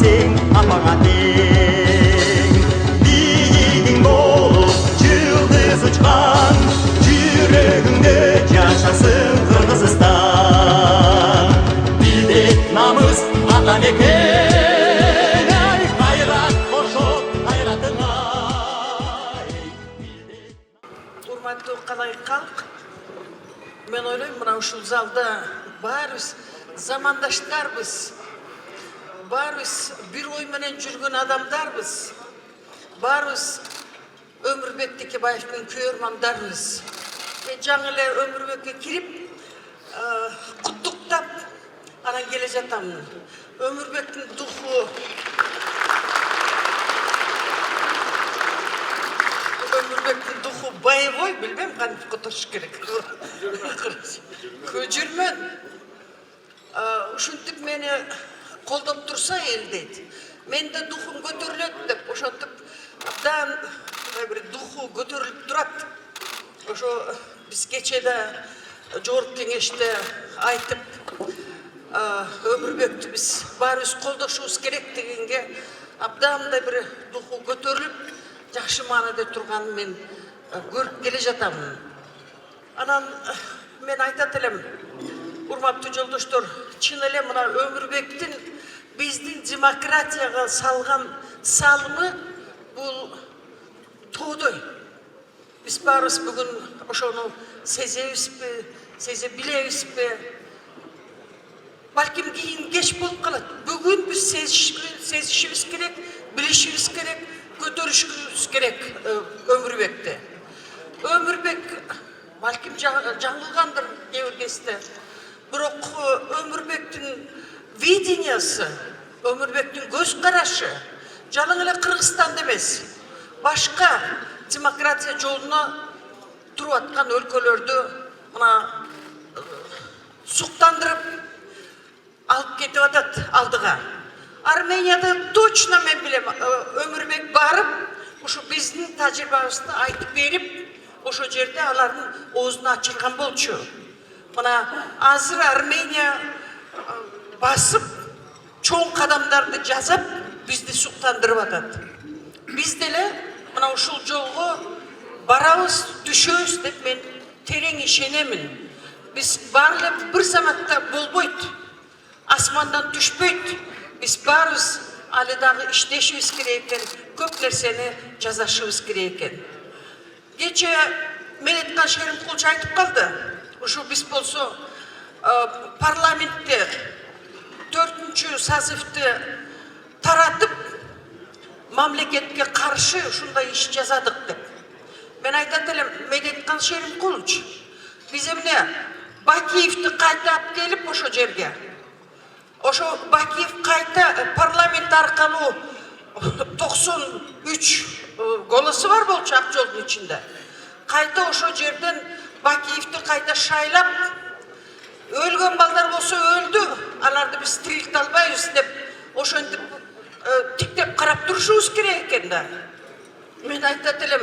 сен апаңа тең. Биігің болып жұлдыз ұшқан, жүрегіңде жашасын Қырғызстан. Билік намыс атамекен, ай қайрат қошоқ қайратыңа. Урматтуу қалай қалқ, мен ойлаймын, мына ушул залда баарыбыз замандаштарбыз, баарыбыз бир ой менен жүргөн адамдарбыз, баарыбыз Өмүрбек Текебаевдин күйөрмандарбыз. Мен жаңы эле Өмүрбекке кирип, куттуктап анан келе жатамын. Өмүрбектин духу боевой, билбейм кантип которуш керек. Көжүрмөн. Ушинтип мени колдоп турса эл дейт. Мен да духум көтөрүлөт деп, ошентип абдан бир духу көтөрүлүп турат. Ошо биз кечеде жогорку кеңеште айтып, Өмүрбекти биз баарыбыз колдошубуз керек дегенге абдан да бир духу көтөрүлүп, жакшы маанада турганын мен көрүп келе жатамын. Анан мен айтат элем, урматтуу жолдоштор, чын эле мына Өмүрбектин биздин демократияга салган салымы бул тоодой. Биз баарыбыз бүгүн ошону сезебизби, сезе билебизби? Балким кийин кеч болуп калат. Бүгүн биз сезишибиз керек, билишибиз керек, көтөрүшүбүз керек Өмүрбекти. Өмүрбек балким жаңылгандыр кээ бир кезде. Бирок Өмүрбектин видениясы, Өмүрбектин көз карашы жалаң эле Кыргызстанда эмес, башка демократия жолуна туруп аткан өлкөлөрдү мына суктандырып алып кетип атат алдыга. Арменияда точно мен билем, Өмүрбек барып, ошо биздин тажрыйбабызды айтып берип, ошо жерде алардын оозуна ачылган болчу. Мына азыр Армения басып, чоң кадамдарды жасап, бизди суктандырып атат. Биз деле мына ушул жолго барабыз, түшөбүз деп мен терең ишенемин. Биз баары эле бир заматта болбойт, асмандан түшпөйт. Биз баарыбыз али дагы иштешибиз керек экен, көп нерсени жасашыбыз керек экен. Кече Медеткан Шеримкулович айтып калды. Ушу биз болсо парламентте 4-чү созывды таратып, мамлекетке каршы ушундай иш жасадык деп. Мен айтат элем, Медеткан Шеримкулович, биз эмне Бакиевди кайта алып келип ошо жерге, ошо Бакиев кайта парламент аркылуу 93 голосу бар болчу ак жолдун ичинде. Кайта ошо жерден Бакиевди кайта шайлап, өлгөн балдар болсо өлдү, аларды биз тирилте албайбыз деп, ошентип тиктеп карап турушубуз керек экен да. Мен айтат элем,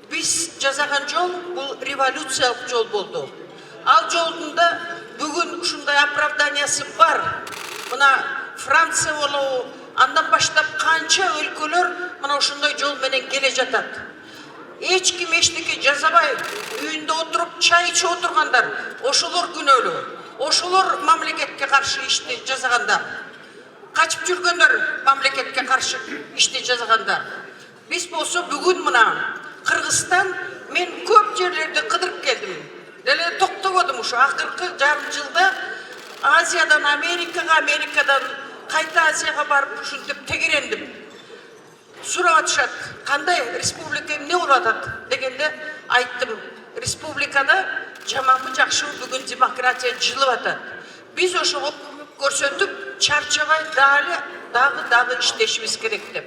биз жасаган жол бул революциялык жол болду. Ал жолдунда бүгүн ушундай оправданиясы бар. Мына Франция болобу, андан баштап канча өлкөлөр мына ушундай жол менен келе жатат. Эч ким эчтеке жасабай, үйүндө отуруп чай ичип отургандар, ошолор күнөөлүү. Ошолор мамлекетке каршы ишти жасагандар. Качып жүргөндөр мамлекетке каршы ишти жасагандар. Биз болсо бүгүн мына Кыргызстан, мен көп жерлерде кыдырып келдим. Деле токтободум ушу акыркы жарым жылда Азиядан Америкага, Америкадан кайта Азияга барып ушинтип тегерендим. Сурап атышат, кандай республика эмне болуп атат дегенде айттым, республикада жаманбы жакшыбы бүгүн демократия жылып атат. Биз ошого көрсөтүп, чарчабай дагы иштешибиз керек деп.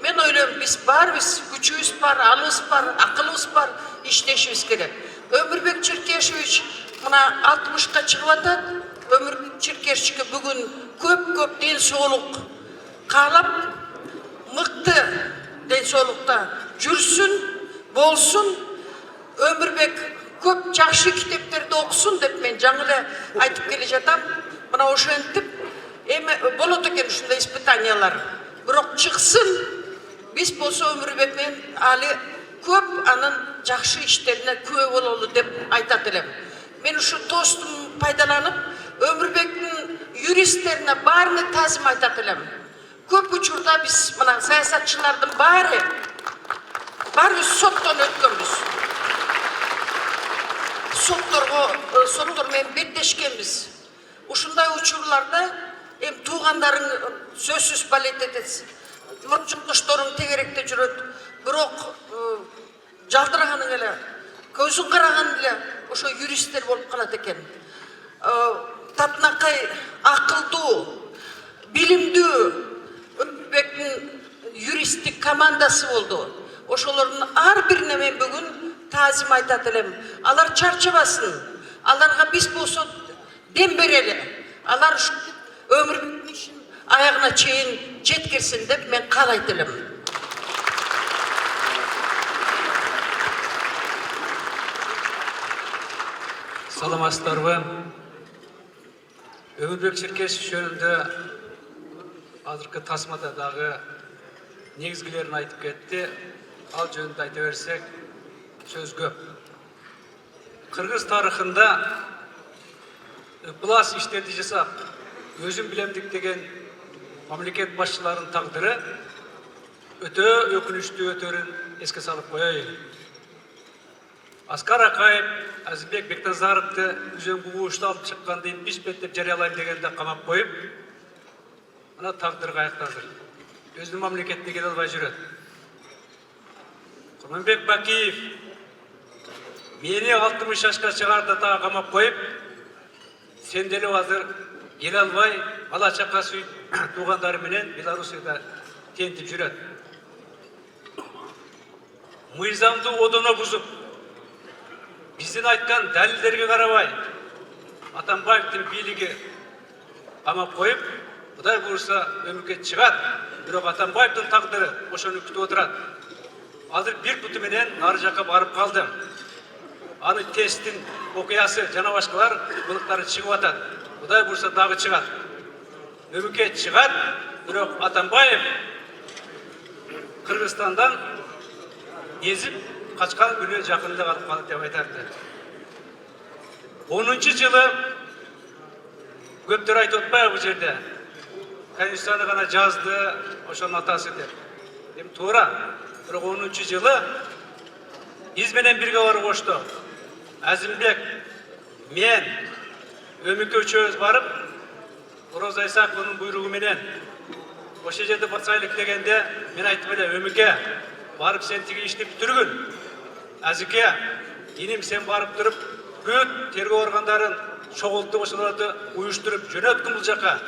Мен ойлойм, биз баарыбыз күчүбүз бар, алыбыз бар, акылыбыз бар, иштешибиз керек. Өмүрбек Черкешевич мына 60-ка чыгып атат. Өмүрбек Черкешевичке бүгүн көп ден соолук каалап, мыкты ден соолукта жүрсүн, болсун. Өмүрбек көп жакшы китептерди окусун деп мен жаңы эле айтып келе жатам. Мына ошентип Эми болот экен ушундай испытаниялар. Бирок чыксын, биз болсо Өмүрбек менен али көп анын жакшы иштерине күбө бололу деп айтат элем. Мен ушу тостум пайдаланып, Өмүрбектин юристтерине баарына тазим айтат элем. Көп учурда биз мына саясатчылардын баарыбыз соттон өткөнбүз. Соттор менен беттешкенбиз. Ушундай учурларда туугандарың сөзсүз балет этет. Жолдошторуң тегеректе жүрөт. Бирок жалтыраганың эле, көзүң караганың эле ошо юристтер болуп калат экен. Татынакай акылдуу, билимдүү Өмүрбектин юристтик командасы болду. Ошолордун ар бирине мен бүгүн тазим айтат элем. Алар чарчабасын. Аларга биз болсо дем берели. Алар Өмүрбектин ишин аягына чейин жеткирсин деп мен каалайт элем. Саламатсыздарбы? Өмүрбек Черкесов жөнүндө азыркы тасмадагы негизгилерин айтып кетти. Ал жөнүндө айта берсек, сөз көп. Кыргыз тарыхында ыплас иштерди жасап, өзүн билемдик деген мамлекет башчыларынын тагдыры өтө өкүнүчтүү өтөрүн эске салып коеюн. Аскар Акаев Азизбек Бектазаровду үзөңгү куушту алып чыкканды импичмент деп жарыялайм дегенде камап коюп, ана тагдырга аяктадыр. Өзүнүн мамлекетине келе албай жүрөт. Курманбек Бакиев мени 60 жашка чыгарды да камап коюп, сен деле азыр келе албай, бала чакасы туугандары менен Белоруссияда тентип жүрөт. Мыйзамды одоно бузуп, биздин айткан далилдерге карабай, Атамбаевдин бийлиги камап коюп, Кудай буйрса мөмкет чыгат, бирок Атамбаевдин тагдыры ошону күтүп отурат. Азыр бир буту менен нары жакка барып калдым. Аны тесттин окуясы жана башкалар былыктары чыгып атат. Кудай буйрса дагы чыгат. Мөмкет чыгат, бирок Атамбаев Кыргызстандан езип качкан күнү жакында калып калды деп айтарды. 10-жылы көптөр айтып атпайбы бул жерде? Конституцияны гана жазды, ошонун атасы деп. Эми туура. Бирок 10-жылы биз менен бирге барып кошту. Азимбек, мен, Өмүкө үчөөбүз барып, Роза Исаковнун буйругу менен ошол жерде бацайлык дегенде мен айтып элем, Өмүкө, барып сен тиги ишти бүтүргүн. Азике, иним сен барып туруп, бүт тергөө органдарын чогултуп, ошолорду уюштуруп жөнөткүн бул жака.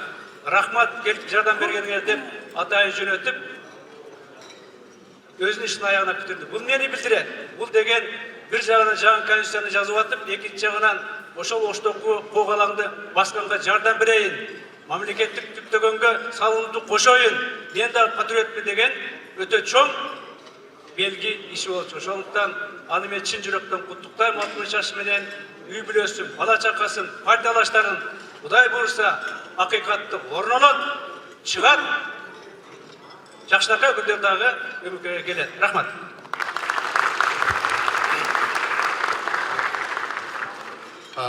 Рахмат келип жардам бергениңер деп атайын жөнөтүп, өзүнүн ишин аягына бүтүрдү. Бул эмнени билдирет? Бул деген бир жагынан жаңы конституцияны жазып атып, экинчи жагынан ошол оштогу когалаңды басканга жардам берейин, мамлекеттик түптөгөнгө салымды кошоюн, мен да патриотмун деген өтө чоң белги иши болчу. Ошондуктан аны мен чын жүрөктөн куттуктайм. 60 жашы менен үй бүлөсүн, бала чакасын, партиялаштарын Кудай буйрса акыйкатты орнолот, чыгат. Жакшынакай күндөр дагы Өмүкөгө келет. Рахмат.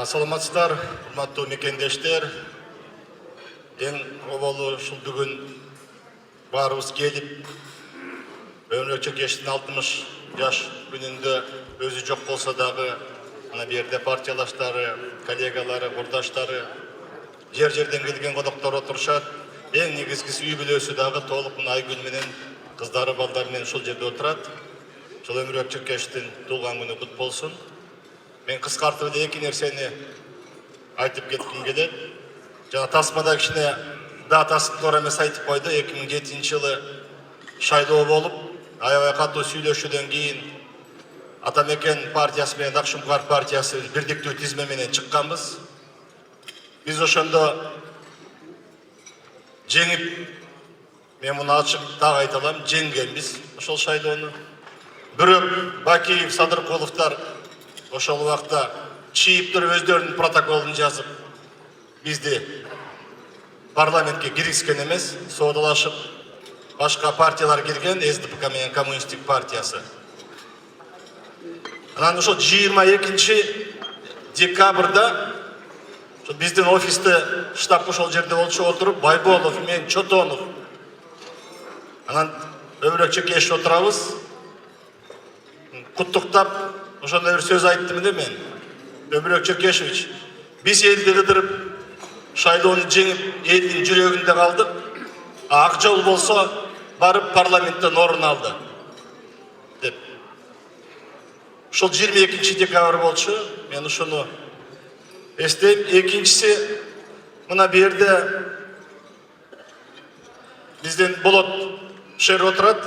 Саламатсыздар, урматтуу мекендештер. Эң оболу ушул бүгүн баарыбыз келип, Өмүрбек Черкесовдун 60 жаш күнүндө өзү жок болсо дагы, ана жерде партиялаштары, коллегалары, курдаштары, жер-жерден келген коноктор отурушат. Эң негизгиси үй бүлөсү дагы толук айгүл менен, кыздары, балдары менен ушул жерде отурат. Ошол Өмүрбек Черкесовдун туулган күнү кут болсун. Мен кыскартып эле эки нерсени айтып кетким келет. Жана тасмада кичине датасын туура эмес айтып койду. 2007-жылы шайлоо болуп, аябай катуу сүйлөшүүдөн кийин Атамекен партиясы менен Акшумкар партиясы бирдиктүү тизме менен чыкканбыз. Биз ошондо жеңип, мен муну ачык дагы айта алам, жеңгенбиз ошол шайлоону. Бирок Бакиев, Садыркуловдор ошол убакта чийип туруп өздөрүнүн протоколун жазып, бизди парламентке киргизген эмес, соодалашып башка партиялар кирген, СДПК менен Коммунисттик партиясы. Анан ошо 22 декабрда биздин офисте штаб ошол жерде болчу, отуруп Байболов, мен, Чотонов анан өбүрөкчө кеш отурабыз. Куттуктап ошондой бир сөз айттым эле мен. Өбүрөк Черкешевич, биз элди кыдырып, шайлоону жеңип, элдин жүрөгүндө калдык. Ак жол болсо барып парламенттен орун алды деп. Ошол 22 декабрь болчу. Мен ошону эстейм. Экинчиси, мына бу жерде биздин Болот шер отурат.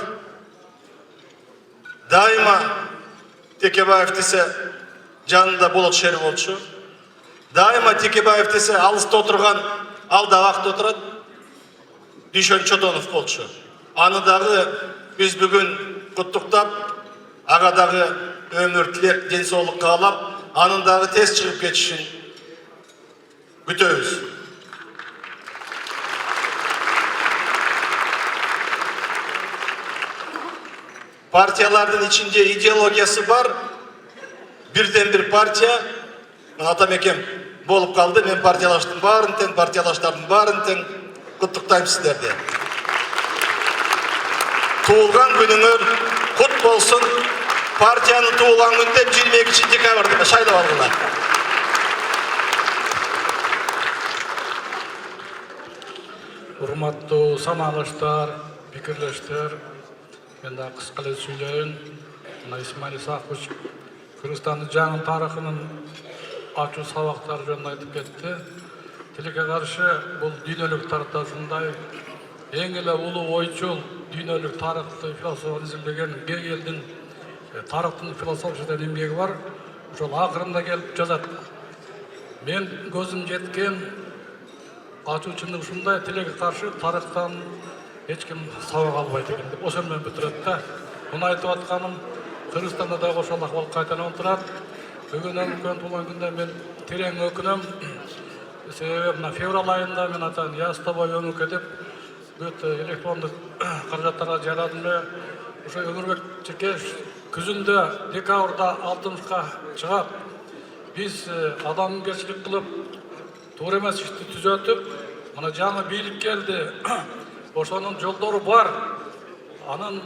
Дайыма Текебаев десе жанында Болот шер болчу. Дайыма Текебаев десе алыста отурган алда вакыт отурат. Дүйшөн Чотонов болчу. Аны дагы биз бүгүн куттуктап, ага дагы өмүр тилек, ден соолук каалап, анын дагы тез чыгып кетишин күтөбүз. Партиялардын ичинде идеологиясы бар. Бирден бир партия, атамекем болуп калды. Мен партиялаштын баарын тең, партиялаштардын баарын тең куттуктайм сиздерди. Туылган күнүңөр кут болсун. Партиянын туылган күнүндө 22 декабрда шайлап алгыла. Урматтуу саналыштар, пикирлештер, мен да кыска эле сүйлөйүн. Мына Исмаил Исакович Кыргызстандын жаңы тарыхынын ачуу сабактары жөнүндө айтып кетти. Тилекке каршы бул дүйнөлүк тарыхтасындай эң эле улуу ойчул дүйнөлүк тарыхты философ изилдеген Гегелдин тарыхтын философия деген эмгеги бар. Ошол акырында келип жазат. Мен көзүм жеткен ачуучунун ушундай, тилекке каршы тарыхтан эч ким сабак албайт экен деп ошол менен бүтүрөт да. Муну айтып атканым Кыргызстанда да ошол акыбал кайталанып турат. Бүгүн өткөн туулган күндө мен терең өкүнөм. Себеби мына февраль айында мен атан я с тобой өмүркө деп бүт электрондук каражаттарга жарадым эле. Ошо Өмүрбек Черкешев күзүндө декабрда 60ка чыгат. Биз адамгерчилик кылып, туура эмес ишти түзөтүп, мына жаңы бийлик келди. Ошонун жолдору бар. Анын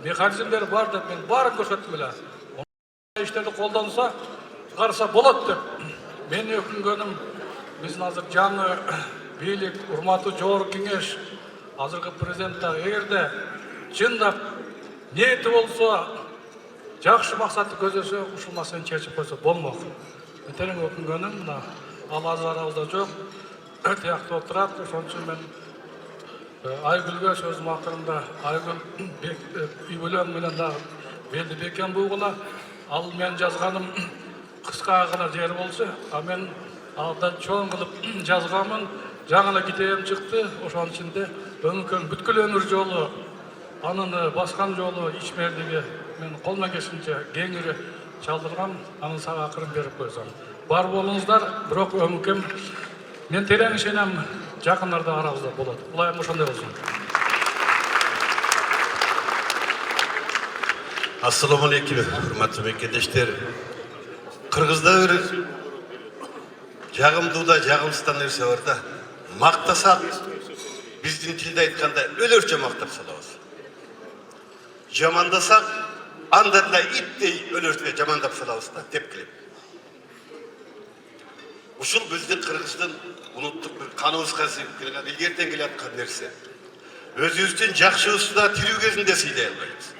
механизмдери бар деп мен баарын көрсөттүм эле. Иштерди колдонсо, караса болот деп. Мен өкүнгөнүм, биздин азыр жаңы бийлик, урматтуу жогорку кеңеш, азыркы президент дагы эгерде чындап ниети болсо, жакшы максатты көздөсө, ушул маселени чечип койсо болмок. Мен терең өкүнгөнүм, мына ал азыр арабызда жок, тиякта отурат. Ошон үчүн мен Айгүлгө сөзүм акырында, Айгүл үй бүлөм менен дагы белди бекен бугула. Ал мен жазганым кыска гана жер болчу, а мен алда чоң кылып жазганмын. Жаңы эле китебим чыкты. Ошонун ичинде өмүркөнүн бүткүл өмүр жолу, анын баскан жолу, ичмерлиги мен колмон келишинче кеңири чалдыргам. Анын сага акырын берип койсом. Бар болуңуздар, бирок өмүркөм мен терең ишенем, жакындарда арабызда болот. Улайым ошондой болсун. Ассаламу алейкум, урматтуу мекендештер. Кыргызда бир жагымдуу да жагымсыздуу нерсе бар да. Мактасак, биздин тилде айтканда өлөрчө мактап салабыз. Жамандасак, андан да иттей өлөрчө жамандап салабыз да, тепкилеп. Ушул биздин Кыргыздын улуттук бир каныбызга сиңип келген, илгертен келе аткан нерсе. Өзүбүздүн жакшыбызды да тирүү кезинде сыйлай албайбыз.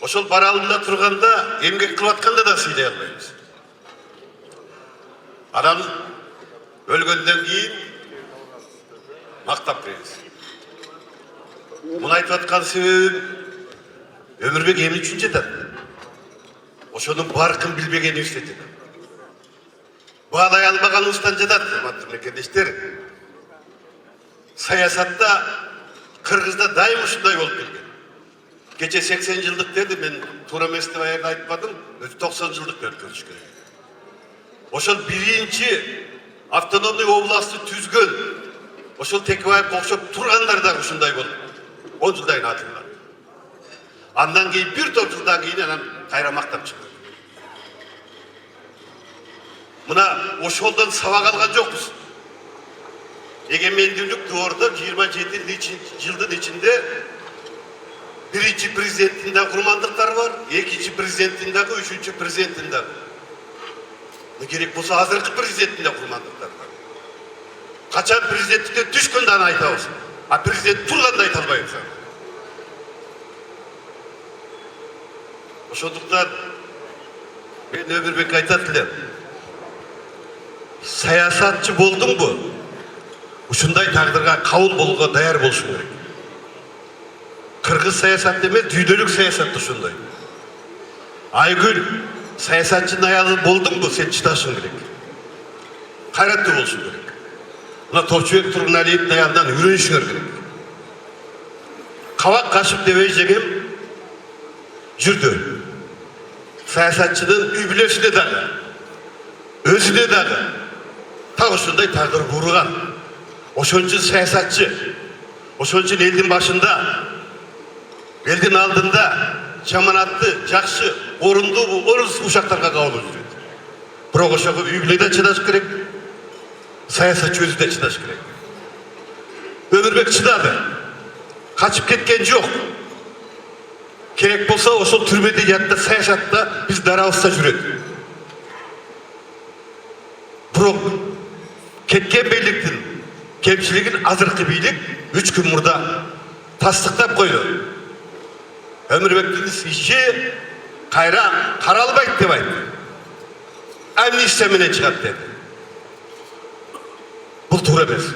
Ошол бара алдында турганда, эмгек кылып атканда да сыйлай албайбыз. Анан өлгөндөн кийин мактап беребиз. Муну айтып аткан себебим Өмүрбек эмне үчүн жатат? Ошонун баркын билбеген үстетет. Баалай албаганыбыздан жатат, урматтуу мекендештер. Саясатта Кыргызда дайым ушундай болуп келген. Кече 80 жылдык деди, мен туура эмес деп айтпадым, өзү 90 жылдык өткөрүш керек. Ошол биринчи автономный областты түзгөн ошол Текебаевге окшоп тургандар да ушундай болуп 10 жылдан кийин атылган. Андан кийин бир топ жылдан кийин анан кайра мактап чыкты. Мына ошолдон сабак алган жокпуз. Эгемендүүлүк доордо 27 жылдын ичинде биринчи президенттин да курмандыктары бар, экинчи президенттин дагы, үчүнчү президенттин дагы. Керек болсо азыркы президенттин да курмандыктары бар. Качан президенттиктен түшкөндө аны айтабыз. А президент турганда айта албайбыз. Ошондуктан мен Өмүрбек айтат элем. Саясатчы болдуңбу? Ушундай тагдырга кабыл болууга даяр болушуң керек. Кыргыз саясат эмес, дүйнөлүк саясат ушундай. Айгүл саясатчынын аялы болдуңбу? Сен чыдашың керек. Кайраттуу болушуң керек. Мына Топчубек Тургуналиевдин аялынан үйрөнүшүңөр керек. Кабак кашып дебей жегем жүрдү. Саясатчынын үй бүлөсүнө дагы, өзүнө дагы так ушундай тагдыр бурган. Ошон үчүн саясатчы, ошон үчүн элдин башында, элдин алдында жаманатты, жакшы, орундуу, орус ушактарга кабыл жүрөт. Бирок ошого үй бүлө да чыдаш керек, саясатчы өзү да чыдаш керек. Өмүрбек чыдады, качып кеткен жок. Керек болсо ошол түрмөдө жатты, саясатта биз дарабызда жүрөт. Бирок кеткен бийликтин кемчилигин азыркы бийлик 3 күн мурда тастыктап койду. Өмүрбектин иши кайра каралбайт деп айтты. Амнистия менен чыгат деди. Бул туура эмес.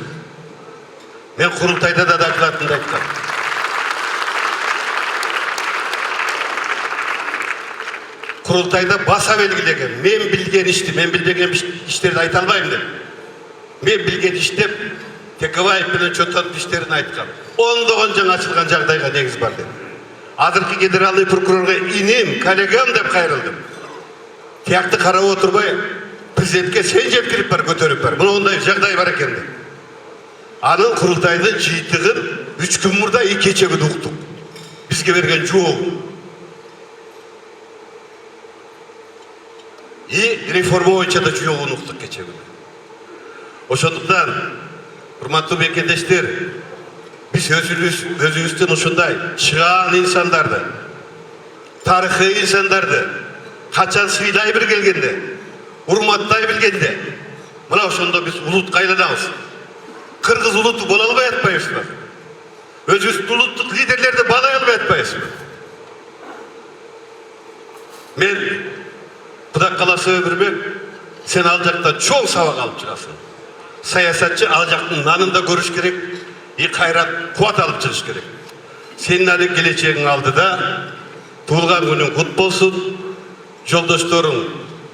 Мен курултайда да айтылатынды айткам. Курултайда баса белгилеген, мен билген ишти, мен билбеген иштерди айта албайм деп. Мен билген иштеп Текебаев менен Чотонов иштерин айткам. Ондогон жаңа ачылган жагдайга негиз бар деп. Азыркы генеральный прокурорго инем, коллегам деп кайрылдым. Тиякты карап отурбай, президентке сен жеткирип бар, көтөрүп бар. Мына ондай жагдай бар экен деп. Анын курултайдын жыйынтыгын 3 күн мурда кече күнү уктук. Бизге берген жооп. Реформа боюнча да жоогун уктук кече күнү. Ошондуктан урматтуу мекендештер, биз өзүбүздүн ушундай чыгаан инсандарды, тарыхый инсандарды качан сыйлай бир келгенде, урматтай билгенде, мына ошондо биз улутка айланабыз. Кыргыз улуту боло албай атпайбызбы? Өзүбүздүн улуттук лидерлерди баалай албай атпайбызбы? Мен Кудай кааласа Өмүрбек, сен ал жактан чоң сабак алып чыгасың. Саясатчы ал жактын нанын да көрүш керек, кайрат кубат алып чыгыш керек. Сенин аны келечегиң алдыда, туулган күнүң кут болсун, жолдошторуң,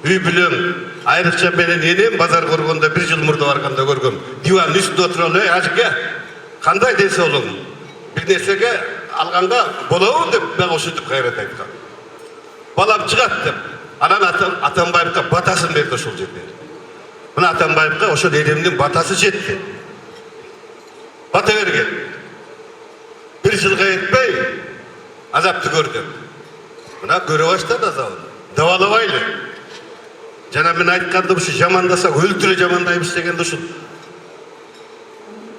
үй бүлөң, айрыкча менен энем базар көргөндө 1 жыл мурда барганда көргөм. Диван үстүндө отуруп, ажыке, кандай денсаулыгың? Бир нерсеге алганга болобу деп мен ошентип кайрат айткам. Балам чыгат деп. Анан Атамбаевка батасын берди ошол жерде. Мына Атамбаевка ошол элемдин батасы жетти. Бата берген. 1 жылга жетпей азапты көрдүм. Мына көрө баштады азабын. Дабалабайлы. Жана мен айткандым, ушу жамандасак өлтүрө жамандайбыз дегенде ушул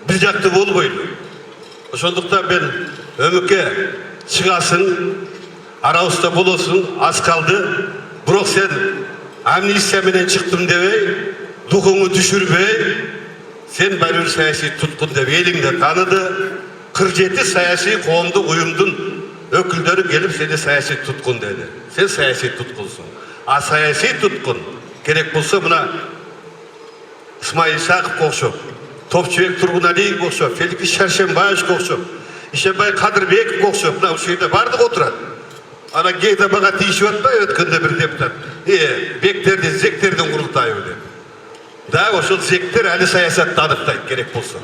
бир жакты болбойду. Ошондуктан мен өмүккө чыгасың, арабызда болосуң, аз калды. Бирок сен амнистия менен чыктым дебей, духуңу түшүрбөй, сен баары саясий туткун деп элиңди тааныды. 47 саясий коомдук уюмдун өкүлдөрү келип сени саясий туткун деди. Сен саясий туткунсуң. А саясий туткун керек болсо мына Исмаил Исаковго окшоп, Топчубек Тургуналиевге окшоп, Феликс Шаршембаевге окшоп, Ишенбай Кадырбековге окшоп, мына ушул жерде бардыгы отурат. Ана кейде мага тийишип атпайбы өткөндө бир депутат. Бектердин, зектердин курултайы деп. Да, ошол зектер али саясатты аныктайт керек болсо.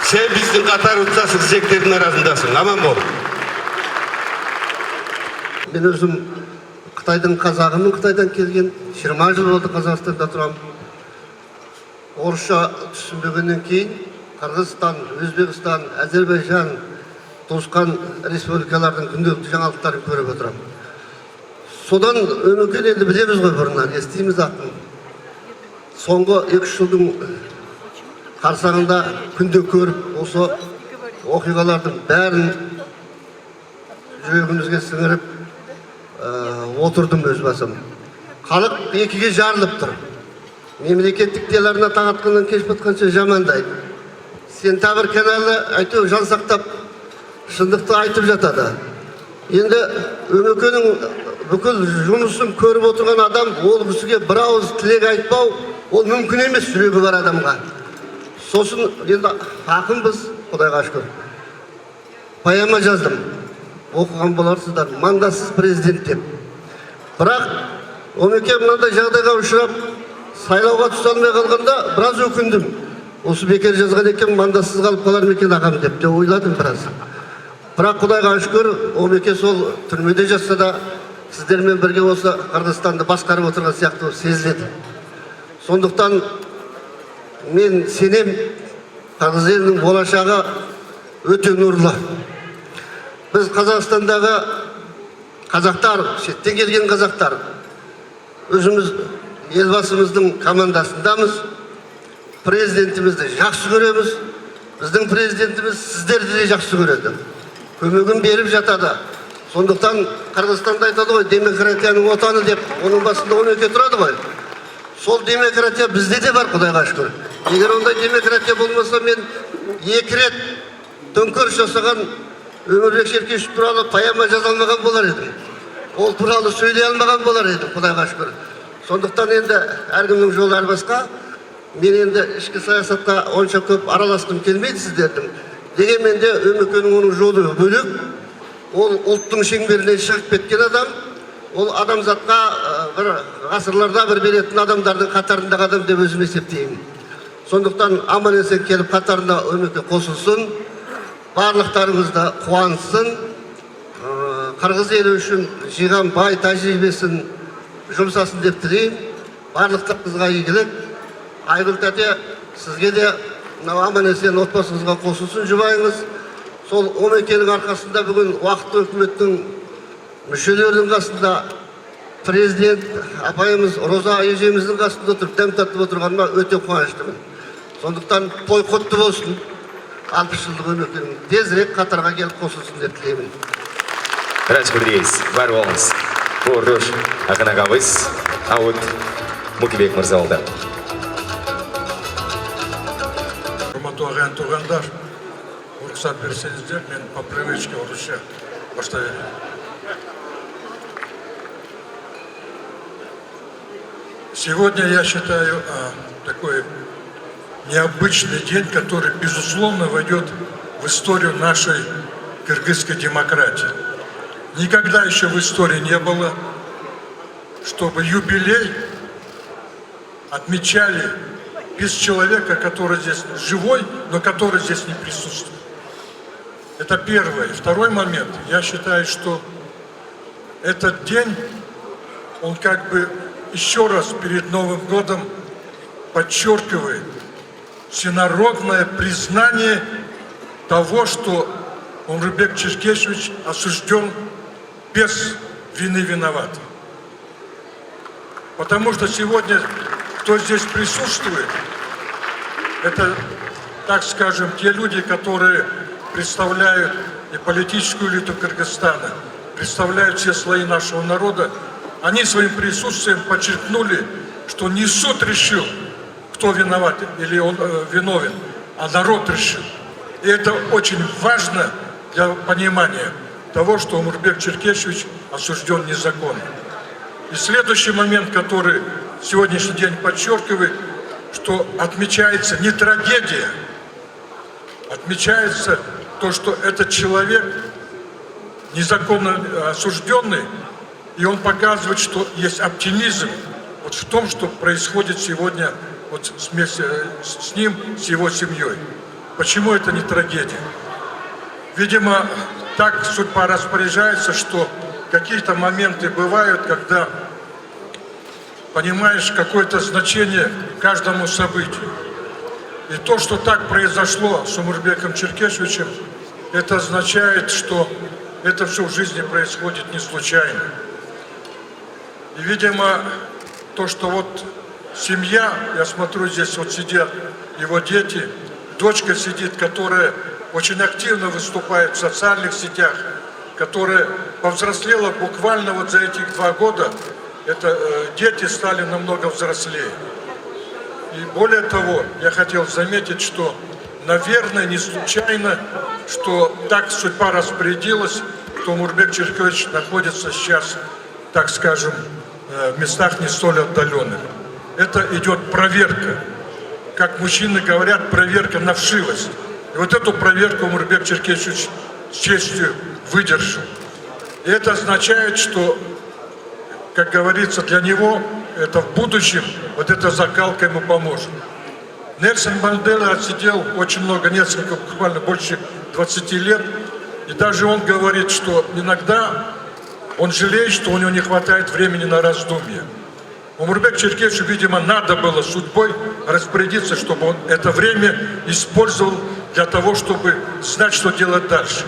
Сен биздин катарыбыздасың, зектердин арасындасың, аман бол. Мен өзüm Кытайдын казагымын, Кытайдан келген, 20 жыл болду Казакстанда турам. орысша түсінбегеннен кейін Қырғызстан, Өзбекстан, Әзербайжан туысқан республикалардың күнделікті жаңалықтарын көріп отырамын. Содан өмірген енді білеміз ғой бұрыннан, естиміз атын. Соңғы 2 жылдың қарсаңында күнде көріп, осы оқиғалардың бәрін жүрегімізге сіңіріп отырдым өз басым. Халық екіге жарылып тұр. Мемлекеттік телеарна тағатқаннан кеш батқанша жамандайды. Сен табір кінәлі әйтеу жан сақтап шындықты айтып жатады. Енді Өмекенің бүкіл жұмысын көріп отырған адам ол кісіге бір ауыз тілек айтпау, ол мүмкін емес жүрегі бар адамға. Сосын енді ақынбыз, Құдайға шүкір. Поэма жаздым. Оқыған боларсыздар, мандасыз президент деп. Бірақ Өмекен мынандай жағдайға ұшырап, сайлауға түсе алмай қалғанда біраз өкіндім. Осы бекер жазған екен, мандасыз қалып қалар ма екен ағам деп те ойладым біраз. Бірақ Құдайға шүкір, Өмеке сол түрмеде жатса да сіздермен бірге осы Қырғызстанды басқарып отырған сияқты сезіледі. Сондықтан мен сенем, Қырғыз елінің болашағы өте нұрлы. Біз Қазақстандағы қазақтар, шеттен келген қазақтар, өзіміз елбасымыздың командасындамыз. Президентімізді жақсы көреміз. Біздің президентіміз сіздерді де жақсы көреді. Көмегін беріп жатады. Сондықтан Қырғызстанда айтады ғой, демократияның отаны деп, оның басында Өмеке тұрады ғой. Сол демократия бізде де бар, Құдайға шүкір. Егер ондай демократия болмаса, мен 2 рет төңкеріс жасаған Өмірбек Шеркешев туралы поэма жаза алмаған болар едім. Ол туралы сөйлей алмаған болар едім, Құдайға шүкір. Сондықтан енді әркімнің жолы әр басқа. Мен енді ішкі саясатқа онша көп араласқым келмейді сіздердің. Дегенмен де Өмекенің оның жолы бөлек. Ол ұлттың шеңберінен шығып кеткен адам. Ол адамзатқа бір ғасырларда бір беретін адамдардың қатарындағы адам деп өзім есептеймін. Сондықтан аман-есен келіп қатарына Өмеке қосылсын. Барлықтарыңызда қуансын. Қырғыз елі үшін жиған бай тәжірибесін жұмсасын деп тілеймін. Барлықтарыңызға игілік. Айгүл тәте, сізге де аман-есен отбасыңызға қосылсын жұбайыңыз. Сол Өмекенің арқасында бүгін уақытты өкіметтің мүшелерінің қасында президент апайымыз Роза ежеміздің қасында отырып дәм татып отырғаныма өте қуаныштымын. Сондықтан той құтты болсын. 60 жылдық Өмекенің тезірек қатарға келіп қосылсын деп тілеймін. Рас білдірейіз, бар болыңыз. Ордош ақын ағамыз Ауыт Мұкибек мырза олды. Ағайын туғандар, рұқсат берсеңіздер, мен по привычке орысша баштайын. Сегодня я считаю такой необычный день, который, безусловно, войдет в историю нашей кыргызской демократии. Никогда еще в истории не было, чтобы юбилей отмечали без человека, который здесь живой, но который здесь не присутствует. Это первое. Второй момент. Я считаю, что этот день, он как бы еще раз перед Новым годом подчеркивает всенародное признание того, что Умурбек Черкесович осужден без вины виноват. Потому что сегодня, кто здесь присутствует, это, так скажем, те люди, которые представляют и политическую элиту Кыргызстана, представляют все слои нашего народа. Они своим присутствием подчеркнули, что не суд решил, кто виноват или он виновен, а народ решил. И это очень важно для понимания того, что Умурбек Черкесович осужден незаконно. И следующий момент, который сегодняшний день подчеркивает, что отмечается не трагедия, отмечается то, что этот человек незаконно осужденный, и он показывает, что есть оптимизм вот в том, что происходит сегодня вот с ним, с его семьей. Почему это не трагедия? Видимо, так судьба распоряжается, что какие-то моменты бывают, когда понимаешь какое-то значение каждому событию. И то, что так произошло с Омурбеком Черкесовичем, это означает, что это все в жизни происходит не случайно. И, видимо, то, что вот семья, я смотрю, здесь вот сидят его дети, дочка сидит, которая очень активно выступает в социальных сетях, которая повзрослела буквально вот за этих 2 года, дети стали намного взрослее. И более того, я хотел заметить, что, наверное, не случайно, что так судьба распорядилась, что Омурбек Черкесович находится сейчас, так скажем, в местах не столь отдаленных. Это идет проверка. Как мужчины говорят, проверка на вшивость. И вот эту проверку Омурбек Черкесович с честью выдержал. И это означает, что, как говорится, для него это в будущем, вот эта закалка ему поможет. Нельсон Мандела отсидел очень много, несколько, буквально больше 20 лет. И даже он говорит, что иногда он жалеет, что у него не хватает времени на раздумья. Омурбек Черкесовичу, видимо, надо было судьбой распорядиться, чтобы он это время использовал для того, чтобы знать, что делать дальше.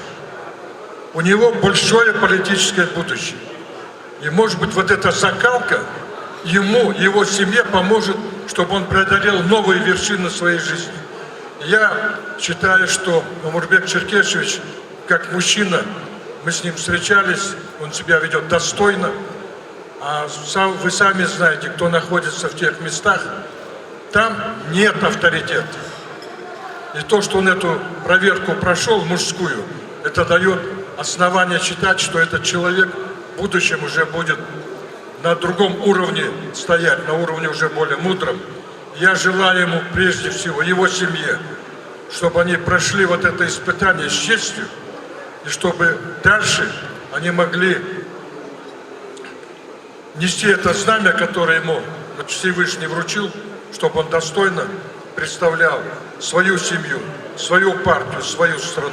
У него большое политическое будущее. И, может быть, вот эта закалка ему, его семье поможет, чтобы он преодолел новые вершины своей жизни. Я считаю, что Омурбек Черкесович, как мужчина, мы с ним встречались, он себя ведет достойно. А вы сами знаете, кто находится в тех местах, там нет авторитета. И то, что он эту проверку прошел, мужскую, это дает основание считать, что этот человек в будущем уже будет на другом уровне стоять, на уровне уже более мудром. Я желаю ему, прежде всего, его семье, чтобы они прошли вот это испытание с честью, и чтобы дальше они могли нести это знамя, которое ему Всевышний вручил, чтобы он достойно представлял свою семью, свою партию, свою страну.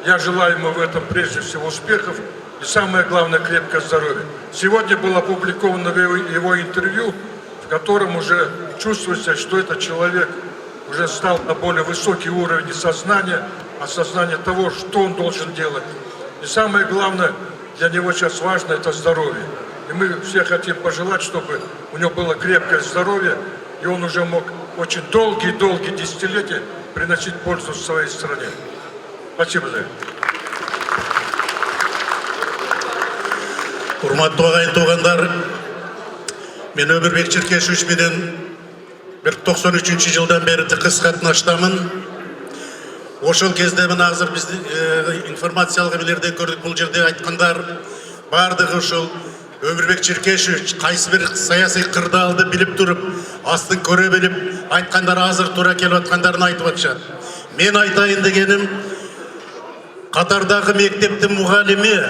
Я желаю ему в этом прежде всего успехов и, самое главное, крепкое здоровье. Сегодня было опубликовано его интервью, в котором уже чувствуется, что этот человек уже стал на более высокий уровень сознания, осознания того, что он должен делать. И самое главное, для него сейчас важно это здоровье. И мы все хотим пожелать, чтобы у него было крепкое здоровье, и он уже мог очень долгие десятилетия приносить пользу своей стране. Спасибо за это. Урматтуу агайын туугандар, мен Омурбек Черкесович менен 93 жылдан бери тыкыз катнаштамын. Ошол кезде мына азыр биз информациялык эмелерден көрдүк, бул жерде айткандар бардыгы ошол Омурбек Черкесович кайсы бир саясий кырдаалды билип туруп, астын көрө билип айткандар азыр туура келип аткандарын айтып атышат. Мен айтайын дегеним, Катардагы мектептин мугалими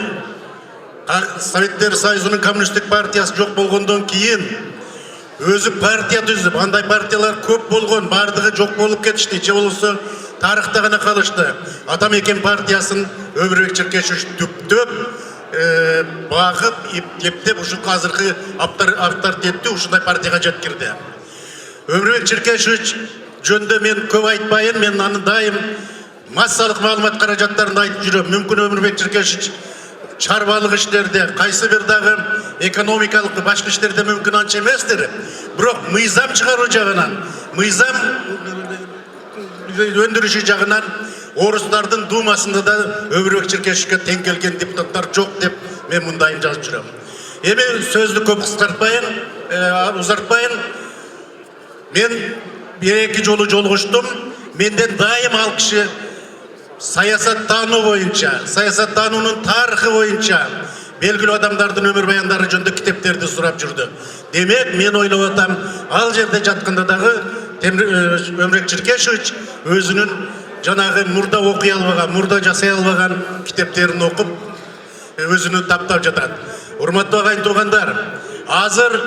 Советтер Союзунун коммунисттик партиясы жок болгондон кийин өзү партия түзүп, андай партиялар көп болгон, бардыгы жок болуп кетишти, же болбосо тарыхта гана калышты. Атамекен партиясын Омурбек Черкесович түптөп, багып, эптеп ушу азыркы авторитеттүү ушундай партияга жеткирди. Омурбек Черкесович жөнүндө мен көп айтпайын, мен аны дайым массалык маалымат каражаттарын айтып жүрөм. Мүмкүн Омурбек Черкесович чарбалык иштерде, кайсы бир дагы экономикалык башка иштерде мүмкүн анча эместир. Бирок мыйзам чыгаруу жагынан, мыйзам өндүрүшү жагынан орустардын думасында да Омурбек Черкесовичке тең келген депутаттар жок деп мен мындайын жазып жүрөм. Эми сөздү көп кыскартпайын, узартпайын. Мен бир-эки жолу жолугуштум. Менден дайым ал киши саясаттануу боюнча, саясаттануунун тарыхы боюнча белгилүү адамдардын өмүр баяндары жөнүндө китептерди сурап жүрдү. Демек, мен ойлоп атам, ал жерде жатканда дагы Омурбек Черкесович өзүнүн жанагы мурда окуй албаган, мурда жасай албаган китептерин окуп, өзүнү таптап жатат. Урматтуу агайын туугандар, азыр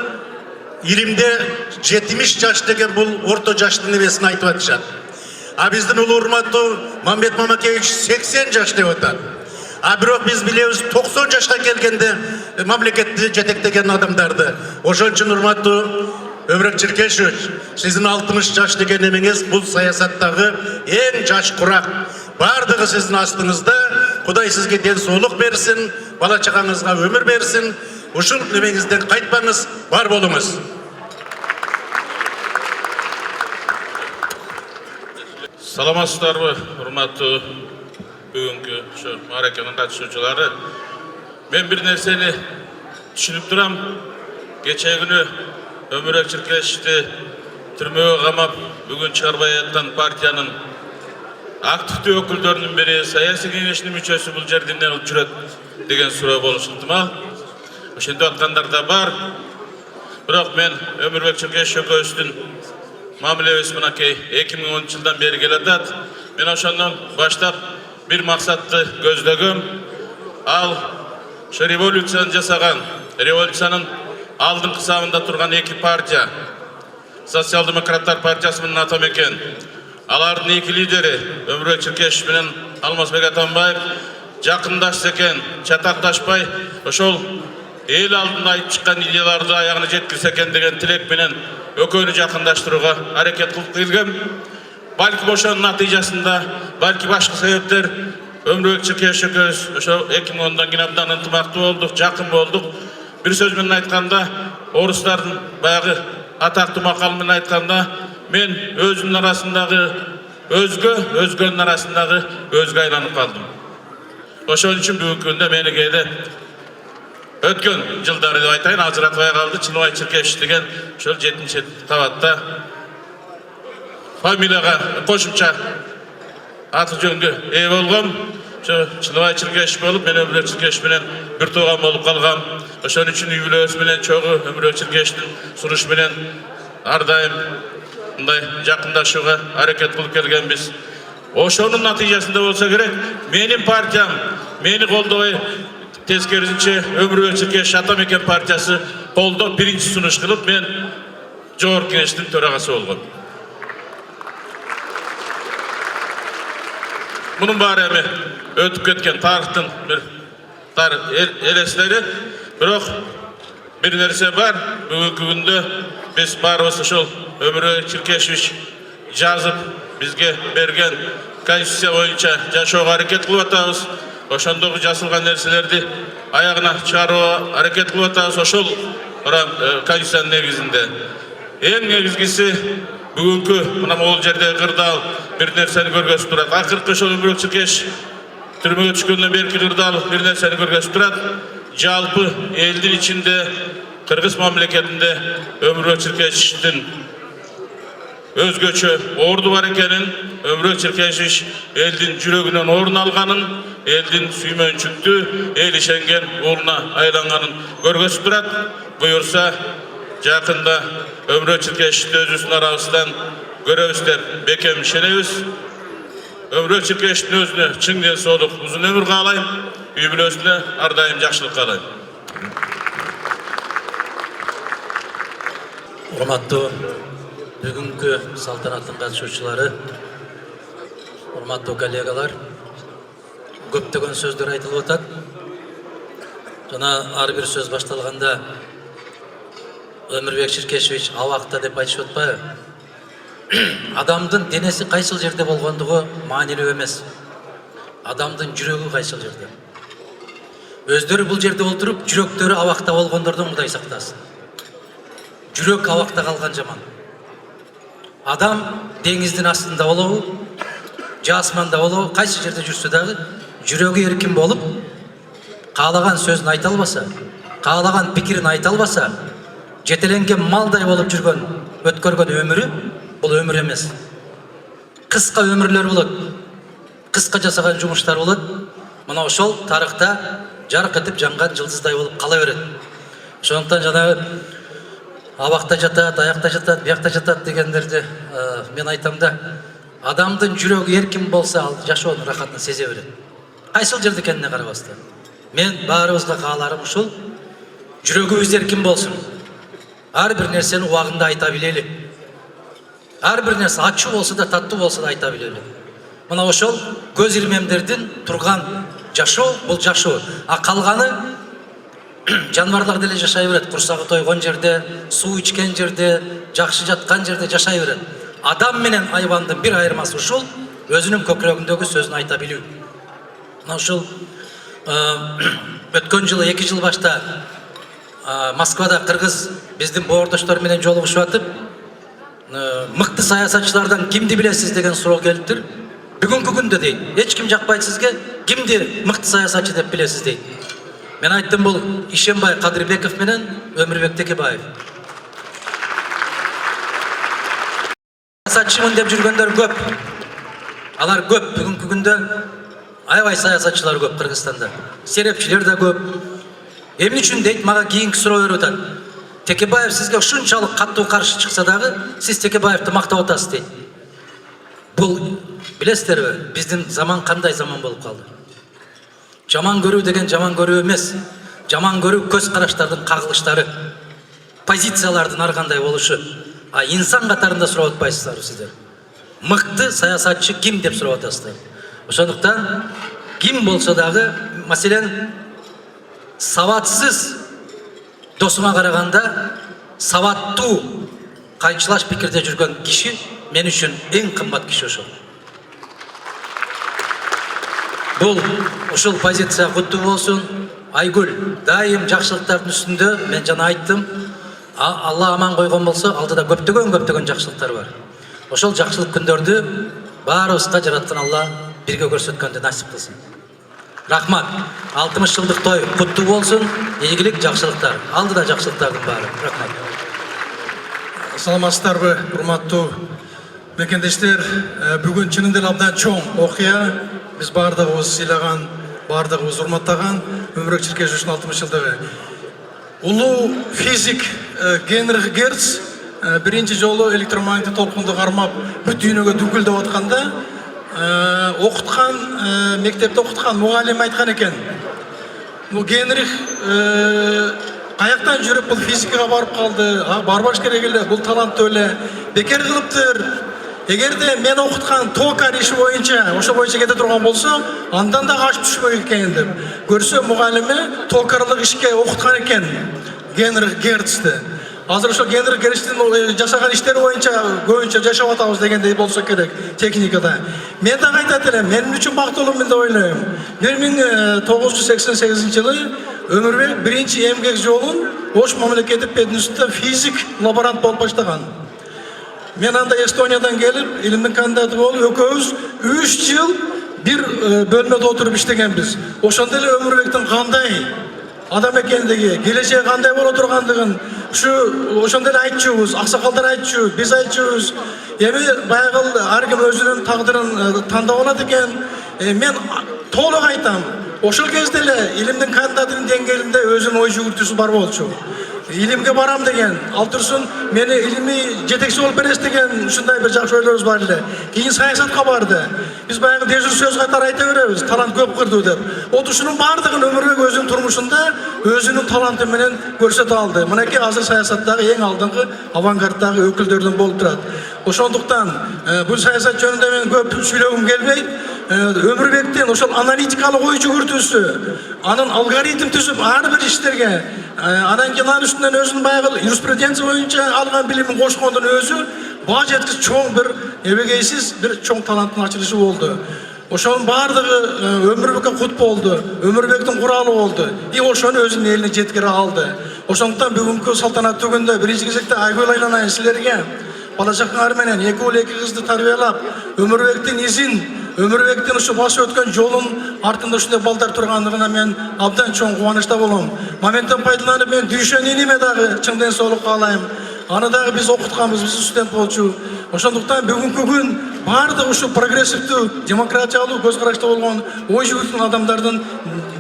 илимде 70 жаш деген бул орто жаштын эмесин айтып атышат. А биздин улуу урматтуу Мамбет Мамакевич 80 жаш деп атат. А бирок биз билебиз 90 жашка келгенде мамлекетти жетектеген адамдарды. Ошон үчүн урматтуу Ömürбек Черкешевич, sizin 60 yaş деген emеңiz бұл саясаттағы ең жаш құрақ. Бардығы sizin астыңызда. Құдай сізге денсаулық берсін, бала чағаңызға өмір берсін. Ушул немеңізден қайтпаңыз, бар болыңыз. Саламатсыздарбы, урматтуу бүгүнкү ошо мааракенин катышуучулары. Мен бир нерсени түшүнүп турам. Кечээ күнү Өмүрбек Черкешевди түрмөгө камап, бүгүн чыгарбай аткан партиянын активдүү өкүлдөрүнүн бири, саясий кеңештин мүчөсү бул жерде эмне кылып жүрөт деген суроо болушу ыктымал. Ошентип аткандар да бар. Бирок мен Өмүрбек Черкешев экөөбүздүн мамилебиз мынакей 2010 жылдан бери келатат. Мен ошондон баштап бир максатты көздөгөм. Ал ошо революцияны жасаган, революциянын алдыңкы сабында турган эки партия, Социал-демократтар партиясы менен Атамекен. Алардын эки лидери Өмүрбек Черкешев менен Алмазбек Атамбаев жакындашса экен, чатакташпай, ошол эл алдында айтып чыккан идеяларды аягына жеткирсе экен деген тилек менен экөөнү жакындаштырууга аракет кылып келгем. Балки ошонун натыйжасында, балки башка себептер Өмүрбек Черкешев экөөбүз ошо 2010-дан кийин абдан ынтымактуу болдук, жакын болдук. Бир сөз менен айтканда, орустардын баягы атактуу макалы менен айтканда, мен өзүнүн арасындагы өзгөнүн арасындагы өзгө айланып калдым. Ошон үчүн бүгүнкү күндө мени кээде өткөн жылдары деп айтайын, ажыратпай калды. Чыныбай Черкешев деген ошол 7-чи кабатта фамилияга кошумча аты жөнгө ээ болгом. Ошо Чыныбай Черкешев болуп, мен Өмүрбек Черкешев менен бир тууган болуп калгам. Ошон үчүн үй бүлөбүз менен чогуу Өмүрбек Черкешевдин сурушу менен ар дайым мындай жакындашууга аракет кылып келгенбиз. Ошонун натыйжасында болсо керек, менин партиям мени колдобой, тескерисинче Өмүрбек Черкешев Атамекен партиясы колдоп биринчи сунуш кылып, мен жогорку кеңештин төрагасы болгом. Мунун баары эми өтүп кеткен тарыхтын бир элестери. Бирок бир нерсе бар, бүгүнкү күндө биз баарыбыз ошол Өмүрбек Черкешевич жазып бизге берген конституция боюнча жашоого аракет кылып атабыз. Ошондогу жазылган нерселерди аягына чыгарууга аракет кылып атабыз. Ошол конституциянын негизинде. Эң негизгиси бүгүнкү мына могул жерде кырдаал бир нерсени көргөзүп турат. Акыркы ошол Өмүрбек Черкешев түрмөгө түшкөндөн берки кырдаал бир нерсени көргөзүп турат. Жалпы элдин ичинде, Кыргыз мамлекетинде Өмүрбек Черкешевдин өзгөчө орду бар экенин, Өмүрбек Черкешев элдин жүрөгүнөн орун алганын, элдин сүймөнчүктүү, эл ишенген уулуна айланганын көргөзүп турат. Буюрса, жакында Өмүрбек Черкешевди өзүбүздүн арабыздан көрөбүз деп бекем ишенебиз. Өмүрбек Черкешевдин өзүнө чың денсаулык, узун өмүр каалайм, үй бүлөсүнө ар дайым жакшылык каалайм. Урматтуу бүгүнкү салтанаттын катышуучулары, урматтуу коллегалар, көптөгөн сөздөр айтылып атат. Жана ар бир сөз башталганда Өмүрбек Черкешевич абакта деп айтышып атпайбы? Адамдын денеси кайсыл жерде болгондугу маанилүү эмес. Адамдын жүрөгү кайсыл жерде. Өздөрү бул жерде отуруп, жүрөктөрү абакта болгондордон Кудай сактасын. Жүрөк абакта калган жаман. Адам деңиздин астында болобу, же асманда болобу, кайсы жерде жүрсө дагы жүрөгү эркин болуп, каалаган сөзүн айта албаса, каалаган пикирин айта албаса, жетеленген малдай болуп жүргөн, өткөргөн өмүрү бул өмүр эмес. Кыска өмүрлөр болот, кыска жасаган жумуштар болот. Мына ошол тарыхта жарык этип жанган жылдыздай болуп кала берет. Ошондуктан жанагы абакта жатат, аякта жатат, биякта жатат дегендерди мен айтам да, адамдын жүрөгү эркин болсо, ал жашоонун рахатын сезе берет. Кайсыл жерде экенине карабастан. Мен баарыбызга кааларым ушул, жүрөгүбүз эркин болсун. Ар бир нерсени убагында айта билели. Ар бир нерсе ачуу болсо да, таттуу болсо да айта билели. Мына ошол көз ирмемдердин турган жашоо, бул жашоо. А калганы жаныбарлар деле жашай берет, курсагы тойгон жерде, суу ичкен жерде, жакшы жаткан жерде жашай берет. Адам менен айбандын бир айырмасы ушул, өзүнүн көкүрөгүндөгү сөзүн айта билүү. Мына ушул өткөн жылы 2 жыл башта Москвада кыргыз биздин боордоштор менен жолугушуп атып, мыкты саясатчылардан кимди билесиз деген суроо келиптир. Бүгүнкү күндө дейт, эч ким жакпайт сизге, кимди мыкты саясатчы деп билесиз дейт. Мен айттым, бул Ишембай Кадырбеков менен Өмүрбек Текебаев. Саясатчымын деп жүргөндөр көп. Алар көп, бүгүнкү күндө аябай саясатчылар көп Кыргызстанда. Серепчилер да көп. Эмне үчүн дейт, мага кийинки суроо берип атат. Текебаев сизге ушунчалык каттуу каршы чыкса дагы, сиз Текебаевди мактап атасыз дейт. Бул билесиздерби, биздин заман кандай заман болуп калды? Жаман көрүү деген жаман көрүү эмес. Жаман көрүү көз караштардын кагылыштары, позициялардын ар кандай болушу. А инсан катарында сурап атпайсыздар сиздер. Мыкты саясатчы ким деп сурап атасыздар. Ошондуктан ким болсо дагы, маселен, сабатсыз досума караганда сабаттуу кайчылаш пикирде жүргөн киши мен үчүн эң кымбат киши ошол. Бул ушул позиция куттуу болсун. Айгүл дайым жакшылыктардын үстүндө, мен жана айттым, Алла аман койгон болсо, алдыда көптөгөн жакшылыктар бар. Ошол жакшылык күндөрдү баарыбызга жараткан Алла бирге көрсөткөндү насип кылсын. Рахмат. 60 жылдык той куттуу болсун. Ийгилик, жакшылыктар. Алдыда жакшылыктардын баары. Рахмат. Саламатсыздарбы, урматтуу мекендештер. Бүгүн чынында эле абдан чоң окуя. Биз бардыгыбыз сыйлаган, бардыгыбыз урматтаган Өмүрбек Черкешевичтин 60 жылдыгы. Улуу физик Генрих Герц биринчи жолу электромагниттик толкунду кармап бүт дүйнөгө дүңкүлдөп атканда окуткан, мектепте окуткан мугалим айткан экен. Бул Генрих каяктан жүрүп бул физикага барып калды, барбаш керек эле, бул таланттуу эле, бекер кылыптыр. Эгерде мен окуткан токар иши боюнча, ошо боюнча кете турган болсо, андан да качып түшпөк экен деп. Көрсө мугалими токарлык ишке окуткан экен Генрих Герцти. Азыр ошо Генрих Герцтин жашаган иштери боюнча көбүнчө жашап атабыз дегендей болсо керек техникада. Мен да айтат элем, мен үчүн бактылуумун деп ойлойм. 1988-жылы Өмүрбек биринчи эмгек жолун Ош мамлекеттик пединститутта физик лаборант болуп баштаган. Мен анда Эстониядан келип, илимдин кандидаты болуп, экөөбүз 3 жыл бир бөлмөдө отуруп иштегенбиз. Ошондо эле Өмүрбектин кандай адам экендиги, келечеги кандай боло тургандыгын ошондо эле айтчубуз, аксакалдар айтчу, биз айтчубуз. Эми баягы ар ким өзүнүн тагдырын тандап алат экен. Мен толук айтам. Ошол кезде эле илимдин кандидатынын деңгээлинде өзүнүн ой жүгүртүүсү бар болчу. Илимге барам деген, ал турсун мени илимий жетекчи болуп бересиз деген ушундай бир жакшы ойлорубуз бар эле. Кийин саясатка барды. Биз баягы дежур сөз кайтара айта беребиз, талант көп кырдуу деп. Ушунун баардыгын Өмүрбек өзүнүн турмушунда өзүнүн таланты менен көрсөтө алды. Мынакей азыр саясаттагы эң алдыңкы авангардтагы өкүлдөрдөн болуп турат. Ошондуктан бул саясат жөнүндө мен көп сүйлөгүм келбейт. Өмүрбектин ошол аналитикалык ой жүгүртүүсү, анын алгоритм түзүп ар бир иштерге, анан кийин анын үстүнөн өзүнүн баягы юриспруденция боюнча алган билимин кошкондун өзү баа жеткис чоң бир эбегейсиз бир чоң таланттын ачылышы болду. Ошонун баардыгы Өмүрбекке кут болду, Өмүрбектин куралы болду. И ошону өзүнүн элине жеткире алды. Ошондуктан бүгүнкү салтанаттуу күндө биринчи кезекте Айгүл айланайын силерге, бала чакаңар менен 2 уул 2 кызды тарбиялап, Өмүрбектин изин, Өмүрбектин ушу басып өткөн жолун артында ушундай балдар тургандыгына мен абдан чоң кубанычта болом. Моменттен пайдаланып мен Дүйшөн иниме дагы чың ден соолук каалайм. Аны дагы биз окутканбыз, биз студент болчу. Ошондуктан бүгүнкү күн баардык ушу прогрессивдүү, демократиялуу көз карашта болгон ой жүгүрткөн адамдардын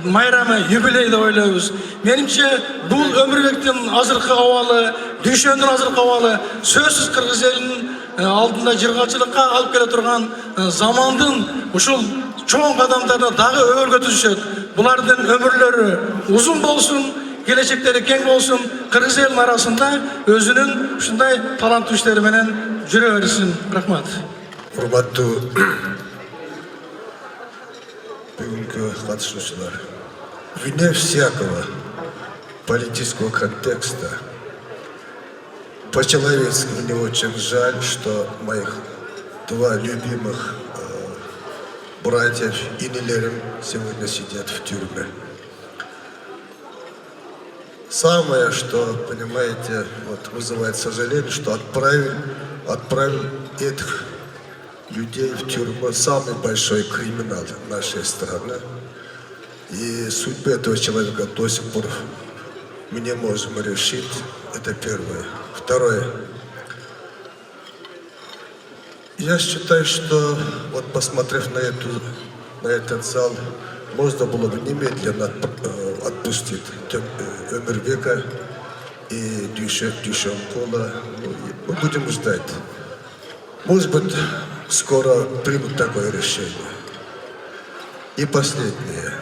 майрамы, юбилей деп ойлойбуз. Менимче бул Өмүрбектин азыркы абалы, Дүйшөндүн азыркы абалы сөзсүз кыргыз элинин алдында жыргалчылыкка алып келе турган замандын ушул чоң адамдарына дагы өбөлгө түшөт. Булардын өмүрлөрү узун болсун, келечектери кең болсун, кыргыз элинин арасында өзүнүн ушундай таланттуу иштери менен жүрө берсин. Рахмат. Урматтуу бүгүнкү катышуучулар, вне всякого политического контекста. По-человечески мне очень жаль, что моих два любимых братьев Инилерин сегодня сидят в тюрьме. Самое, что, понимаете, вот вызывает сожаление, что отправил этих людей в тюрьму самый большой криминал нашей страны. И судьбу этого человека до сих пор мы не можем решить. Это первое. Второе. Я считаю, что вот посмотрев на этот зал, можно было бы немедленно отпустить Өмірбека и Дүйшенкула. Мы будем ждать. Может быть, скоро примут такое решение. И последнее.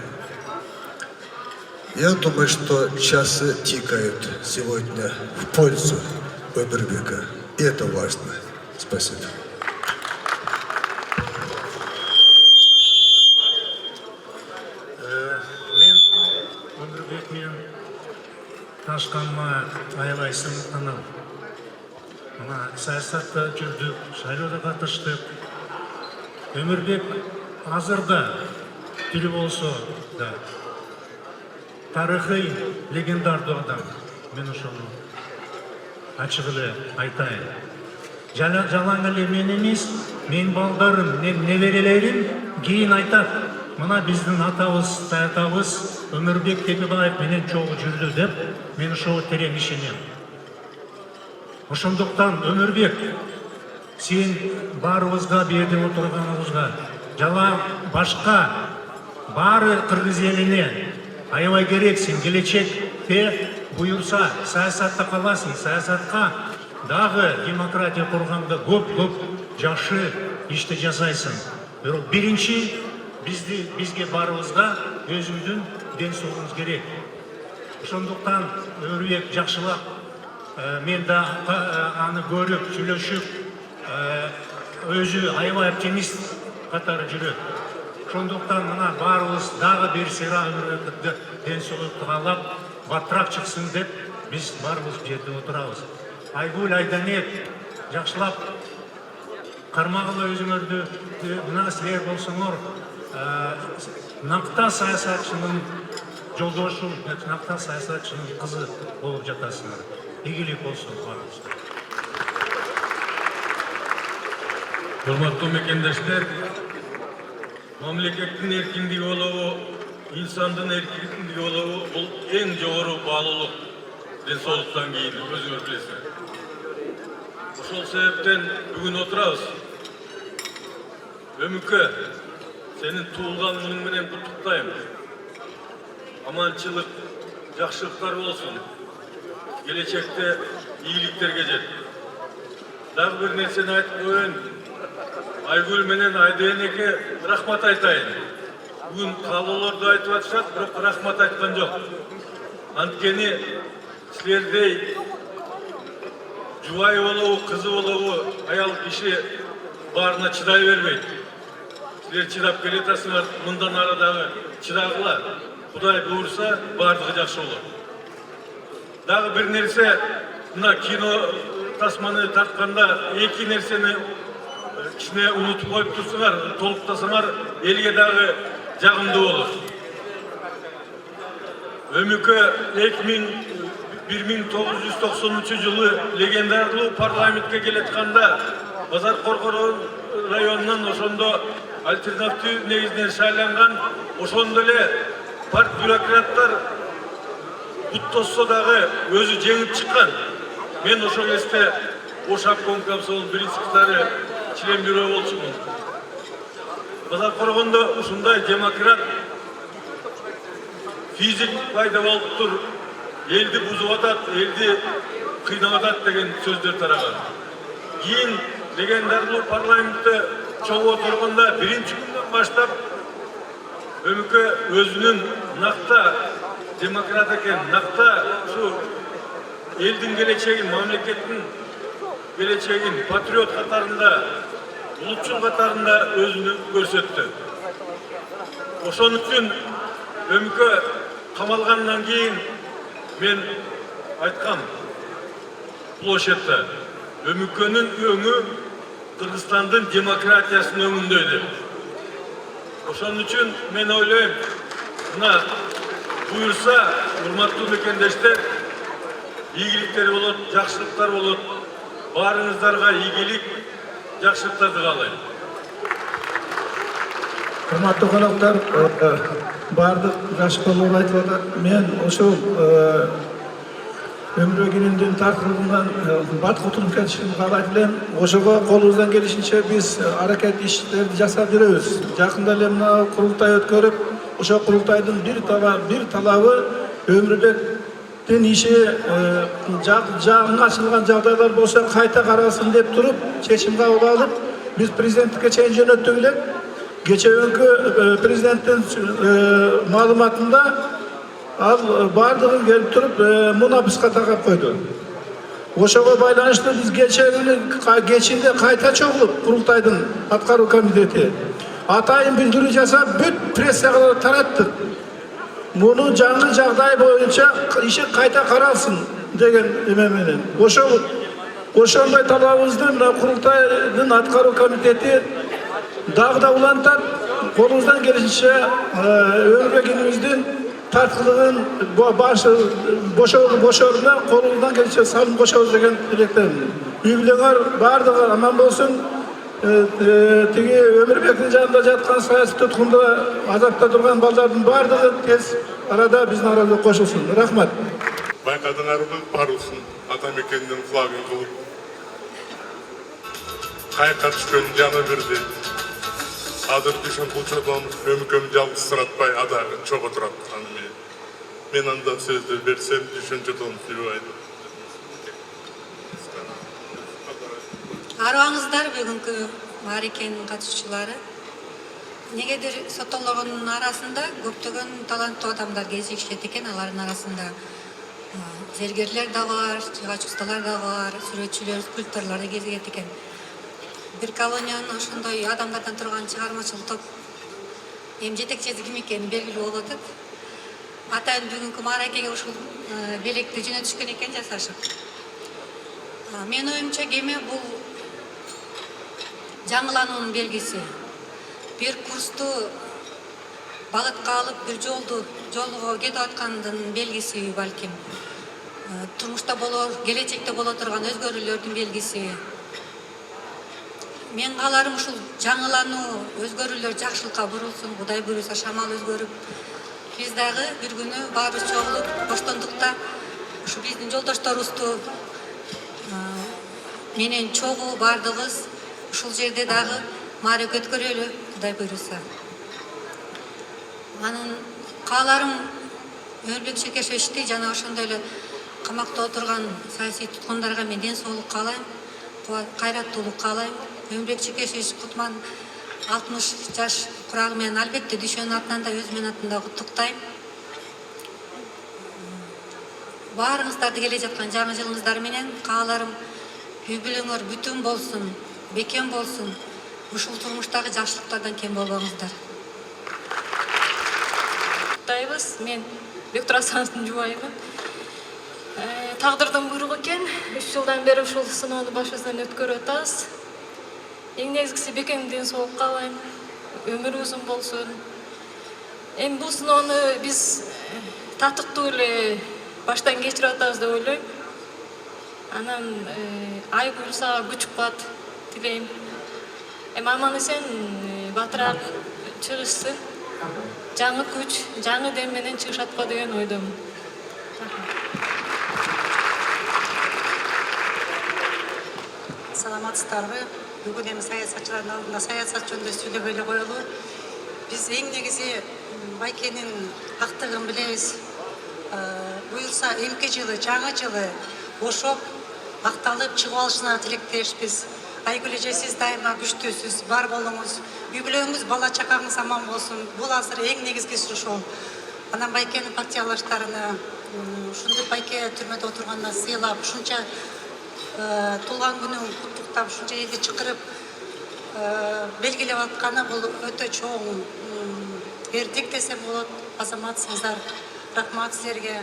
Я думаю, что часы тикают сегодня в пользу Өмірбека. И это важно. Спасибо. Ташқанма аялайсын анам. Мына саясатта жүрдік, шайлауда қатыштық. Өмірбек азырда тілі болса да тарихи легендарды адам. Мен ошоны ачығылы айтайын. Жалаң эле мен эмес, мен балдарым, неберелерим кейін айтат. Мына биздин атабыз, таятабыз Өмірбек Тепебаев менен чогуу жүрдү деп, мен ошого терең ишенем. Ошондуктан Өмірбек, сен баарыбызга берде отурганыбызга, жала башка баары кыргыз элине аябай керексиң, келечекте буюрса саясатта каласың, саясатка дагы демократия курганда көп жакшы ишти жасайсың. Бирок биринчи бизге баарыбызга өзүңүздүн ден соолугуңуз керек. Ошондуктан Өмірбек жакшылап, мен да аны көрүп, сүйлөшүп, өзү аябай оптимист катары жүрөт. Ошондуктан мына баарыбыз дагы бир сыйра Өмірбекке ден соолукту каалап, баттыраак чыксын деп, биз баарыбыз бул жерде отурабыз. Айгүл, Айданет жакшылап кармагыла өзүңөрдү, мына силер болсоңор накта саясатчынын жолдошу, накта саясатчынын кызы болуп жатасыңар. Ийгилик болсун баарыбызга. Урматтуу мекендештер, мамлекеттин эркиндиги болобу, инсандын эркиндиги болобу, бул эң жогору баалуулук. Ден соолуктан кийин өзүңөр билесиңер. Ошол себептен бүгүн отурабыз. Өмүкө, сенин туулган күнүң менен куттуктайм. Аманчылык, жакшылыктар болсун. Келечекте ийгиликтерге жет. Дагы бир нерсени айтып коеюн. Айгүл менен Айденеке рахмат айтайын. Бүгүн каалоолорду айтып атышат, бирок рахмат айткан жок. Анткени силердей жубайы болобу, кызы болобу, аял киши баарына чыдай бербейт. Силер чыдап келатасыңар, мындан ары дагы чыдагыла. Кудай буйрса, баардыгы жакшы болот. Дагы бир нерсе, мына кино тасманы тартканда эки нерсени кичине унутуп коюп турсуңар, толуктасаңар, элге дагы жагымдуу болот. Өмүкө 1993-жылы легендарлуу парламентке келетканда Базар Коркорон районунан ошондо альтернатив негизинен шайланган, ошондо эле парт бюрократтар буттосо дагы өзү жеңип чыккан. Мен ошол кезде Ош обком комсомол биринчи катары член бюро болчумун. Базар Коркондо ушундай демократ физик пайда болуптур. Элди бузуп атат, элди кыйнап атат деген сөздөр тараган. Кийин легендарлуу парламентте чоң отурганда биринчи күндөн баштап Өмүкө өзүнүн накта демократ экен, накта ушу элдин келечегин, мамлекеттин келечегин патриот катарында, улутчул катарында өзүнү көрсөттү. Ошон үчүн Өмүкө камалгандан кийин мен айткам площадьта Өмүкөнүн өңү Кыргызстандын демократиясынын өңүндөй деп. Ошон үчүн мен ойлойм, мына буюрса, урматтуу мекендештер, ийгиликтер болот, жакшылыктар болот. Баарыңыздарга ийгилик, жакшылыктарды каалайм. Урматтуу коноктор, бардык жаш колор айтып атат. Мен ошол өмүрөгүнүндүн тартылыгынан батка отуруп кетишин каалайт элем. Ошого колубуздан келишинче биз аракет иштерди жасап жүрөбүз. Жакында эле мына курултай өткөрүп, ошо курултайдын бир талабы Өмүрбектин иши жагынга ачылган жагдайлар болсо кайта каралсын деп туруп, чечим кабыл алып, биз президенттикке чейин жөнөттүк элек. Кечеөнкү президенттин маалыматында ал бардыгын келип туруп мунапыска тагап койду. Ошого байланыштуу биз кечинде кайта чогулуп курултайдын аткаруу комитети атайын билдирүү жасап, бүт прессага тараттык. Муну жаңы жагдай боюнча иши кайта каралсын деген эме менен. Ошондой талабыбызды мына курултайдын аткаруу комитети дагы да улантат. Колубуздан келишинче Өмүрбекибиздин тарткылыгын бошоруна колубуздан келишинче салым кошобуз деген тилектемин. Үй бүлөңөр бардыгы аман болсун. Тиги Өмүрбектин жанында жаткан саясий туткунда азапта турган балдардын бардыгы тез арада биздин арабызга кошулсун. Рахмат. Байкадыңарбы парусын атамекендин флагын кылып, кайка түшкөн жаны бирди. Азыр düşün bulçadan ömüküm жалгыз sıratpay ada çok oturat. Men anda sözü versem düşünceden sürüyaydı. Арыбаңыздар бүгүнкү маарекенин катышуучулары. Негедир соттолгондун арасында көптөгөн таланттуу адамдар кезигишет экен, алардын арасында зергерлер да бар, жыгач усталар да бар, сүрөтчүлөр, скульпторлор да кезигет экен. Бир колониянын ошондой адамдардан турган чыгармачыл топ эми жетекчиси ким экени белгилүү болуп атат. Атайын бүгүнкү мааракеге ушул белекти жөнөтүшкөн экен жасашып. Менин оюмча кеме бул жаңылануунун белгиси. Бир курсту багытка алып бир жолго кетип аткандын белгиси балким. Турмушта болор, келечекте боло турган өзгөрүүлөрдүн белгиси. Мен кааларым ушул жаңылануу, өзгөрүүлөр жакшылыкка бурулсун, Кудай буйруса шамал өзгөрүп, биз дагы бир күнү баарыбыз чогулуп, боштондукта ушу биздин жолдошторубузду менен чогуу бардыгыбыз ушул жерде дагы маарек өткөрөлү, Кудай буйруса. Анын кааларым Өмүрбек Шекешевичти жана ошондой эле камакта отурган саясий туткундарга мен ден соолук каалайм, кайраттуулук каалайм. Өмүрбек Шекешевич Кутман 60 жаш курагы менен албетте дүйшөнүн атынан да өзүмдүн атымдан да куттуктайм. Баарыңыздарды келе жаткан жаңы жылыңыздар менен кааларым үй бүлөңөр бүтүн болсун, бекем болсун. Ушул турмуштагы жакшылыктардан кем болбоңуздар. Куттайбыз. Мен Бектур Асановдун жубайымын. Тагдырдын буйругу экен. 3 жылдан бери ушул сыноону башыбыздан өткөрүп атабыз. Эң негизгиси бекем ден соолук каалайм. Өмүрү узун болсун. Эми бул сыноону биз татыктуу эле баштан кечирип атабыз деп ойлойм. Анан ай буйруса күч кубат тилейм. Эми аман эсен батыраак чыгышсын. Жаңы күч, жаңы дем менен чыгышат го деген ойдомун. Саламатсыздарбы? Бүгүн эми саясатчылардын алдында саясат жөнүндө сүйлөбөй эле коелу. Биз эң негизи Байкенин актыгын билебиз. Буюрса эмки жылы, жаңы жылы бошоп, акталып чыгып алышына тилектешпиз. Айгүл эже, сиз дайыма күчтүүсүз, бар болуңуз. Үй бүлөңүз, бала чакаңыз аман болсун. Бул азыр эң негизгиси ошол. Анан Байкенин партиялаштарына, ушундай Байке түрмөдө отурганына сыйлап, ушунча туулган күнүн куттуктап, ушунча элди чакырып белгилеп атканы бул өтө чоң эрдик десем болот. Азаматсыздар, рахмат силерге.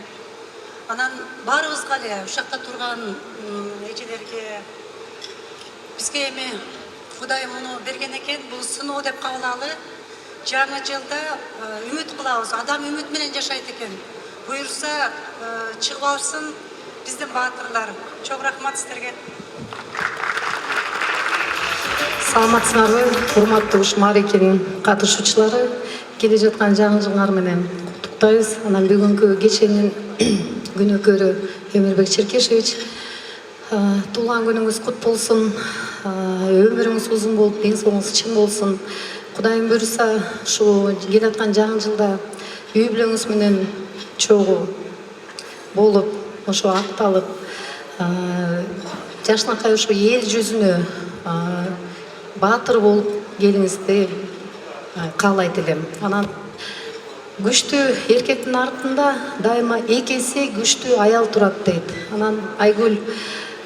Анан баарыбызга эле ушакта турган эжелерге бизге эми Кудай муну берген экен, бул сыноо деп кабыл алалы. Жаңы жылда үмүт кылабыз. Адам үмүт менен жашайт экен. Буюрса чыгып алсын биздин баатырлар. Чоң рахмат сиздерге. Саламатсыңарбы, урматтуу уш маарекенин катышуучулары, келе жаткан жаңы жылыңар менен куттуктайбыз. Анан бүгүнкү кеченин күнөөкөрү Өмүрбек Черкешевич, туулган күнүңүз кут болсун. Өмүрүңүз узун болуп, ден соолугуңуз чың болсун. Кудайым буйруса, ушу келаткан жаңы жылда үй бүлөңүз менен чогуу болуп, ошо акталып, жашынакай ушу эл жүзүнө баатыр болуп келиңизди каалайт элем. Анан күчтүү эркектин артында дайыма эки эсе күчтүү аял турат дейт. Анан Айгүл,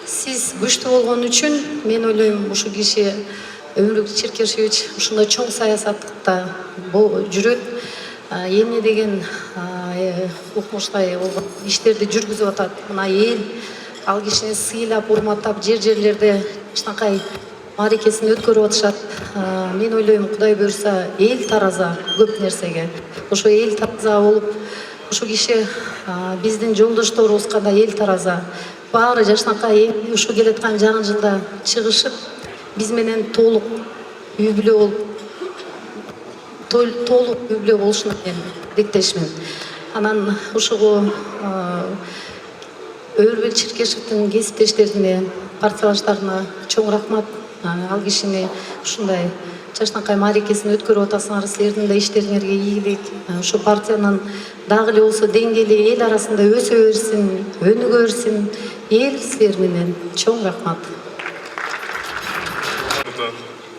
сиз күчтүү болгон үчүн мен ойлойм ушу киши Өмүрбек Черкешевич ушундай чоң саясатта жүрөт. Эмне деген укмуштай иштерди жүргүзүп атат. Мына эл ал кишини сыйлап, урматтап, жерлерде чынакай маарекесин өткөрүп атышат. Мен ойлойм, Кудай буйруса, эл тараза көп нерсеге. Ошо эл тараза болуп, ушу киши биздин жолдошторубузга да эл тараза. Баары жашынакай ушу келаткан жаңы жылда чыгышып, биз менен толук үй бүлө болушуна мен тилектешмин. Анан ушугу Өмүрбек Черкешевдин кесиптештерине, партиялаштарына чоң рахмат. Ал кишини ушундай жашынакай маарекесин өткөрүп атасыңар, силердин да иштериңерге ийгилик. Ушу партиянын дагы эле болсо деңгээли эл арасында өсө берсин, өнүгө берсин. Эл силер менен чоң рахмат.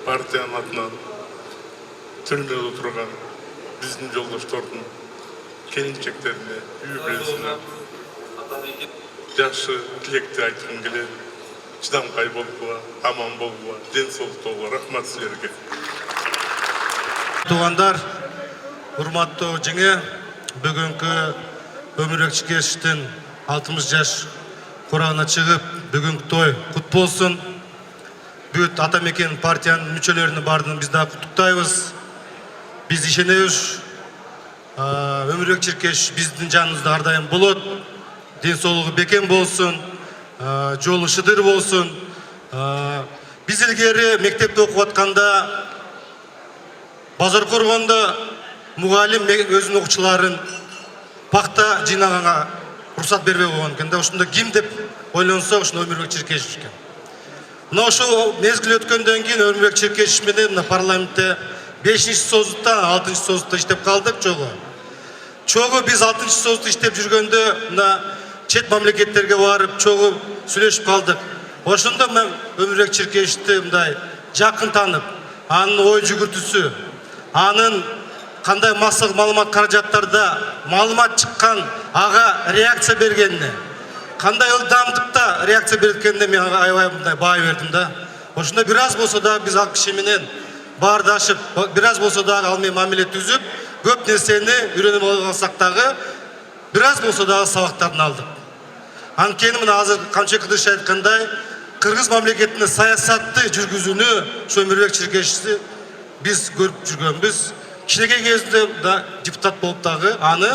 Партиянын атынан түрмөдө отурган биздин жолдоштордун келинчектерине, үй бүлөсүнө жакшы тилекти айткым келет. Чыдамкай болгула, аман болгула, ден соолуктуу. Рахмат силерге. Туугандар, урматтуу жеңе, бүгүнкү Өмүрбек Черкешевдин 60 жаш курагына чыгып, бүгүнкү той кут болсун. Бүт атамекен партиянын мүчөлөрүнө бардын биз да куттуктайбыз. Биз ишенебиз, Өмүрбек Черкешев биздин жаныбызда ар дайым болот. Ден соолугу бекем болсун, жолу шыдыр болсун. Биз илгери мектепте окуп атканда, базар коргондо мугалим өзүнүн окуучуларын пакта жыйнаганга уруксат бербей койгон экен да. Ушунда ким деп ойлонсо, ушуну Өмүрбек Черкешев экен. Мына ошол мезгил өткөндөн кийин Өмүрбек Черкешев менен парламентте 5-созуттан 6-созутта иштеп калдык чогуу. Чогуу биз 6-созутта иштеп жүргөндө мына чет мамлекеттерге барып чогуу сүйлөшүп калдык. Ошондо мен Өмүрбек Черкешевди мындай жакын таанып, анын ой жүгүртүүсү, анын кандай маалымат каражаттарда маалымат чыккан, ага реакция бергенине, кандай ылдамдыкта реакция берткенине мен аябай мындай баа бердим да. Ошондо бир аз болсо да биз ал киши менен баардашып, бир аз болсо да ал менен мамиле түзүп, көп нерсени үйрөнүп алсак дагы бир аз болсо да сабактарын алдык. Анткени мына азыр Камчек Кыдырыш айткандай, кыргыз мамлекетинде саясатты жүргүзүүнү ушу Өмүрбек Черкешевди биз көрүп жүргөнбүз. Кичинекей кезинде да депутат болуп дагы аны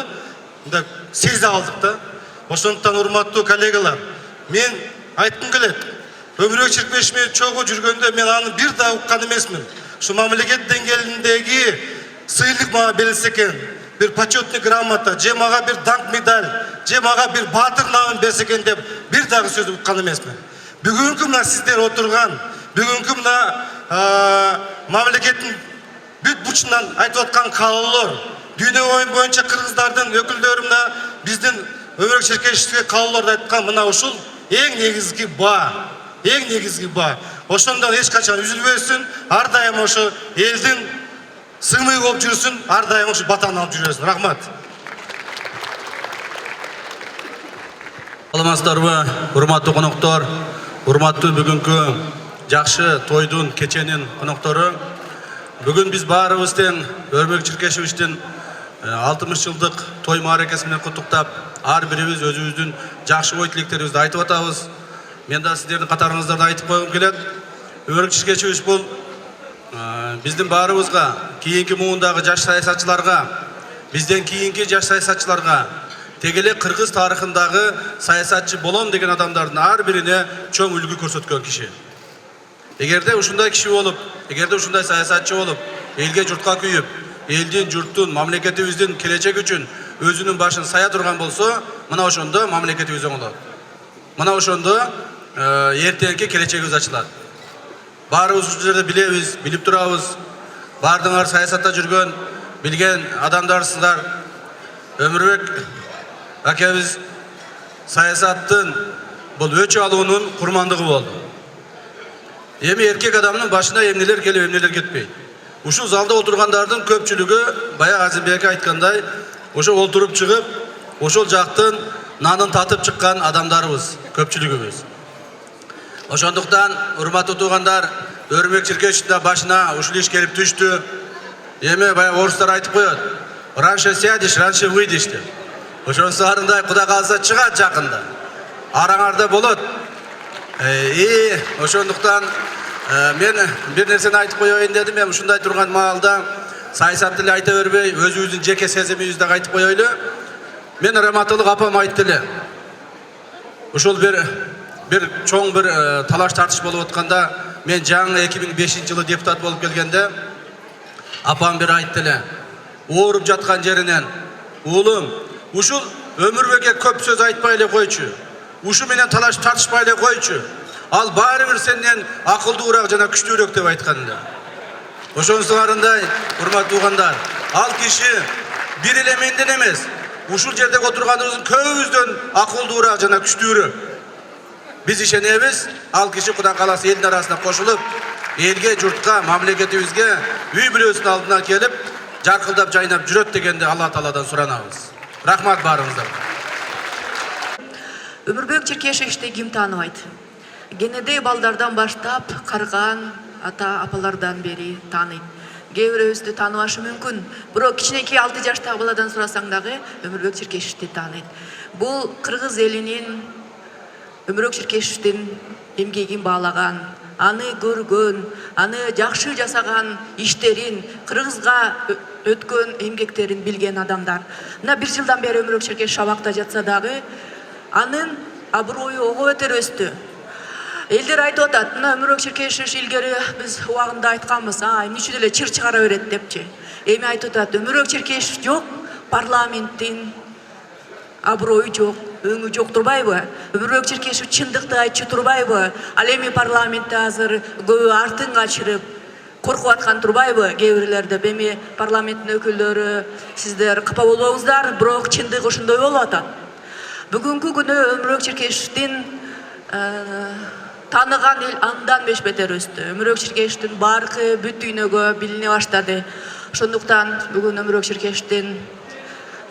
да сезе алдык да. Ошондуктан урматтуу коллегалар, мен айткым келет, Өмүрбек Черкешев менен чогуу жүргөндө мен аны бир да уккан эмесмин. Ушу мамлекет деңгээлиндеги сыйлык мага берилсе экен, бир почетный грамота, же мага бир даңк медаль, же мага бир баатыр намын берсе экен деп бир дагы сөз уккан эмесмин. Бүгүнкү мына сиздер отурган, бүгүнкү мына мамлекеттин бүт бучунан айтып аткан каалоолор, дүйнө боюнча кыргыздардын өкүлдөрү мына биздин Өмүрбек Черкешевге каалоолорду айткан мына ушул эң негизги баа, эң негизги баа. Ошондон эч качан үзүлбөсүн, ар дайым ошо элдин сыймый болуп жүрсүн, ар дайым ошо батаны алып жүрөсүн. Рахмат. Саламатсыздарбы, урматтуу коноктор, урматтуу бүгүнкү жакшы тойдун кеченин коноктору. Бүгүн биз баарыбыз тең Өмүрбек Черкешевичтин 60 жылдык той мааракеси менен куттуктап, ар бирибиз өзүбүздүн жакшы ой тилектерибизди айтып атабыз. Мен да сиздердин катарыңыздарды айтып койгум келет. Өмүрөк Чиркешевич бул биздин баарыбызга, кийинки муундагы жаш саясатчыларга, бизден кийинки жаш саясатчыларга, тегеле кыргыз тарыхындагы саясатчы болом деген адамдардын ар бирине чоң үлгү көрсөткөн киши. Эгерде ушундай киши болуп, эгерде ушундай саясатчы болуп, элге журтка күйүп, элдин, журттун, мамлекетибиздин келечеги үчүн өзүнүн башын сая турган болсо, мына ошондо мамлекетибиз оңолот. Мына ошондо эртеңки келечегибиз ачылат. Баарыбыз ушул жерде билебиз, билип турабыз. Бардыңар саясатта жүргөн, билген адамдарсыздар. Өмүрбек акебиз саясаттын бул өчө алуунун курмандыгы болду. Эми эркек адамдын башына эмнелер келип, эмнелер кетпейт. Ушул залда отургандардын көпчүлүгү баягы Азимбек айткандай, ошо олтуруп чыгып, ошол жактын нанын татып чыккан адамдарыбыз, көпчүлүгүбүз. Ошондуктан, урматтуу туугандар, Өмүрбек Чиркешевичтин башына ушул иш келип түштү. Эми баягы орустар айтып коет, раньше сядешь, раньше выйдешь деп. Ошонусу арындай Кудай кааласа чыгат жакында. Араңарда болот. Ошондуктан мен бир нерсени айтып коеюн дедим. Мен ушундай турган маалда саясатты эле айта бербей, өзүбүздүн жеке сезимибизди айтып коелу. Мен Раматылык апам айтты эле. Ушул бир чоң бир талаш тартыш болуп атканда, мен жаңы 2005-жылы депутат болуп келгенде, апам бир айтты эле. Ооруп жаткан жеринен, уулум, ушул Өмүрбекке көп сөз айтпай эле койчу. Ушу менен талаш тартышпай эле койчу. Ал баары бир сенден акылдуураак жана күчтүүрөөк деп айткан эле. Ошонусу арындай, урматтуу туугандар, ал киши бир эле менден эмес, ушул жердеги отурганыбыздын көбүбүздөн акылдуураак жана күчтүүрөөк. Биз ишенебиз, ал киши Кудай кааласа элдин арасына кошулуп, элге, журтка, мамлекетибизге үй бүлөсүнүн алдына келип, жаркылдап жайнап жүрөт дегенди Алла Тааладан суранабыз. Рахмат баарыңыздарга. Өмүрбек Чиркешевичти ким тааныбайт? Кенедей балдардан баштап карган ата апалардан бери тааныйт. Кээ бирөөбүздү тааныбашы мүмкүн, бирок кичинекей 6 жаштагы баладан сурасаң дагы Өмүрбек Чиркешевичти тааныйт. Бул кыргыз элинин Өмүрбек Чиркешевичтин эмгегин баалаган, аны көргөн, аны жакшы жасаган иштерин, кыргызга өткөн эмгектерин билген адамдар. Мына 1 жылдан бери Өмүрбек Чиркешевич абакта жатса дагы, анын аброю ого бетер өстү. Элдер айтып атат, мына Өмүрбек Чиркешевич илгери биз убагында айтканбыз, эмне үчүн эле чыр чыгара берет депчи. Эми айтып атат, Өмүрбек Чиркешевич жок, парламенттин аброю жок, өңү жок турбайбы? Өмүрбек Чиркешевич чындыкты айтчу турбайбы? Ал эми парламентте азыр көбү артын качырып, коркуп аткан турбайбы? Кээ бирлерде эми парламенттин өкүлдөрү, сиздер капа болбоңуздар, бирок чындык ошондой болуп атат. Бүгүнкү күнү Өмүрбек Чиркешевичтин тааныган эл андан беш-бетер өстү. Өмүрбек Чиркешевичтин баркы бүт дүйнөгө билине баштады. Ошондуктан бүгүн Өмүрбек Чиркешевичтин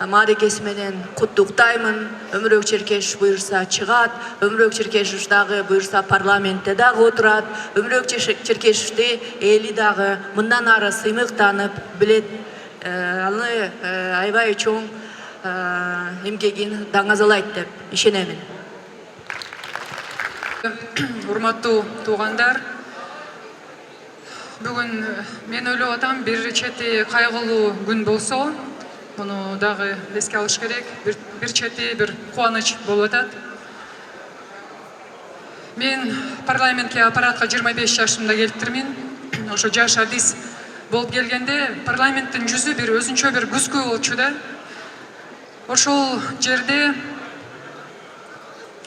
маарекеси менен куттуктаймын. Өмүрбек Чиркешевич буйрса чыгат, Өмүрбек Чиркешевич дагы буйрса парламентте дагы отурат. Өмүрбек Чиркешевичти эли дагы мындан ары сыймыктанып билет. Аны аябай чоң эмгегин даңазалайт деп ишенемин. Урматтуу туугандар, бүгүн мен ойлоп атам, бир чети кайгылуу күн болсо, муну дагы эске алыш керек. Бир чети бир кубаныч болуп атат. Мен парламентке аппаратка 25 жашымда келиптирмин. Ошо жаш адис болуп келгенде парламенттин жүзү бир өзүнчө бир күзгү болчу да. Ошол жерде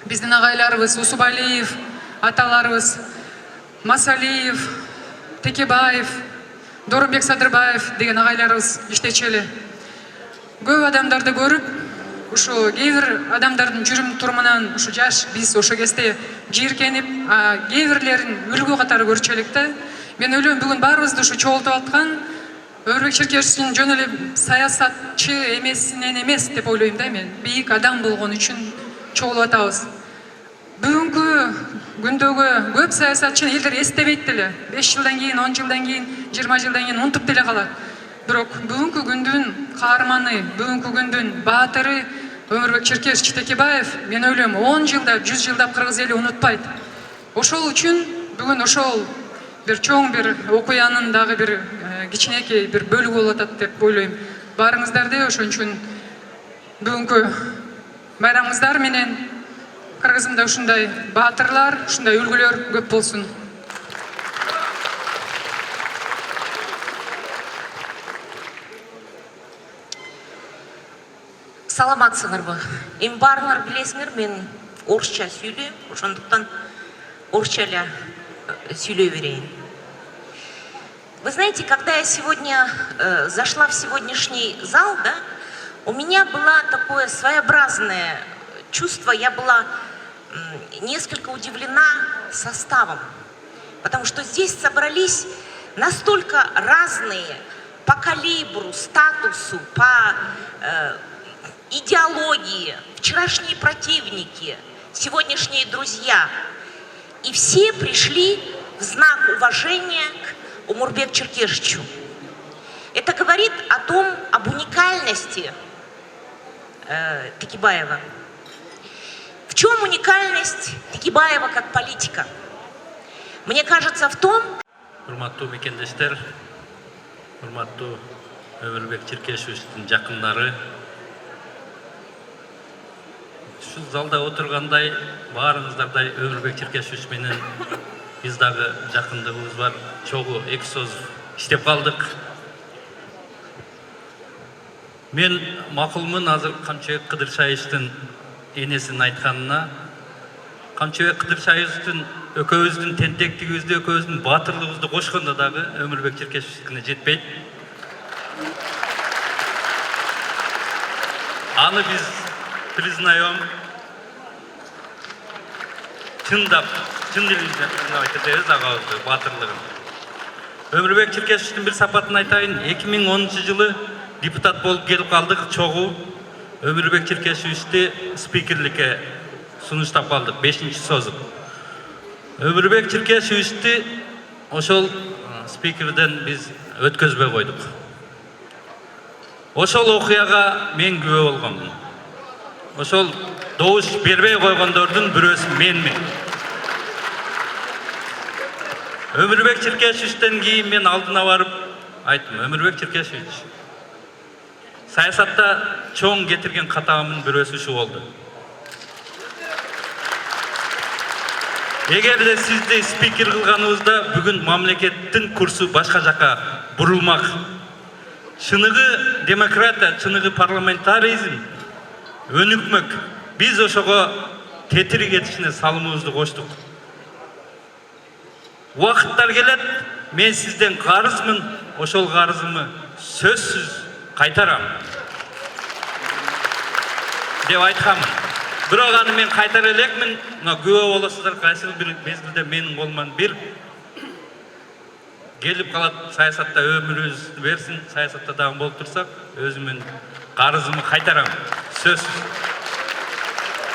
биздин агайларыбыз Усубалиев, аталарыбыз Масалиев, Текебаев, Доронбек Садырбаев деген агайларыбыз иштечели. Көп адамдарды көрүп, ошо кээ бир адамдардын жүрүм турумунан ушу жаш биз ошо кезде жийиркенип, кээ бирлерин үлгү катары көрчү элек да. Мен ойлойм, бүгүн баарыбызды ушу чогултуп аткан Өмүрбек Чиркешевичтин жөн эле саясатчы эмесинен эмес деп ойлойм да мен. Бийик адам болгон үчүн чогулуп атабыз. Бүгүнкү күндөгү көп саясатчыны элдер эстебейт деле. 5 жылдан кийин, 10 жылдан кийин, 20 жылдан кийин унутуп деле калат. Бирок бүгүнкү күндүн каарманы, бүгүнкү күндүн баатыры Өмірбек Черкесович Текебаев, мен ойлойм, 10 жылдап, 100 жылдап кыргыз эли унутпайт. Ошол үчүн бүгүн ошол бир чоң бир окуянын дагы бир кичинекей бир бөлүгү болуп атат деп ойлойм. Барыңыздарды ошон үчүн бүгүнкү байрамыңыздар менен Кыргызымда ушундай баатырлар, ушундай үлгүлөр көп болсун. Саламатсыңарбы? Эми баарыңар билесиңер, мен орусча сүйлөйм, ошондуктан орусча эле сүйлөй берейин. Вы знаете, когда я сегодня зашла в сегодняшний зал, да, у меня было такое своеобразное чувство, я была несколько удивлена составом, потому что здесь собрались настолько разные по калибру, статусу, по идеологии, вчерашние противники, сегодняшние друзья. И все пришли в знак уважения к Омурбеку Черкесовичу. Это говорит об уникальности Текебаева. В чем уникальность Текебаева как политика? Мне кажется, в том... Урматтуу мекендештер, урматтуу Өмүрбек Черкесовичтин жакындары, ушул залда отургандай баарыңыздардай Өмүрбек Черкесович менен биз дагы жакындыгыбыз бар. Чогуу 2 сөз иштеп калдык. Мен макулмун азыр Камчыбек Кыдыршаевичтин энесин айтканына. Камчыбек Кыдыршаевичтин экөөбүздүн тентектигибизди, экөөбүздүн баатырлыгыбызды кошкондо дагы Өмүрбек Черкесовичтикине жетпейт. Аны биз признаем, чындап, чын дилинен айтып беребиз агабызды, баатырлыгын. Өмүрбек Черкесовичтин бир сапатын айтайын. 2010 жылы депутат болуп келип калдык, чогуу Өмүрбек Черкесовичти спикерликке сунуштап калдык, 5-чи созуп. Өмүрбек Черкесовичти ошол спикерден биз өткөзбөй койдук. Ошол окуяга мен күбө болгонмун. Ошол добуш бербей койгондордун бирөөсү менмин. Өмүрбек Черкесовичтен кийин мен алдына барып айттым: Өмүрбек Черкесович, саясатта чоң кетирген катаамдын бирөөсү ушу болду. Эгерде сизди спикер кылганыбызда бүгүн мамлекеттин курсу башка жака бурулмак. Чыныгы демократия, чыныгы парламентаризм өнүкмөк. Биз ошого тетири кетишине салымыбызды коштук. Убакыттар келет, мен сизден карызмын, ошол карызымды сөзсүз кайтарам деп айтканмын. Бирок аны мен кайтара элекмин. Мына күбө болосуздар, кайсы бир мезгилде менин колуман бир келип калат, саясатта өмүрүбүздү берсин, саясатта дагы болуп турсак, өзүмдүн карызымды кайтарам, сөзсүз.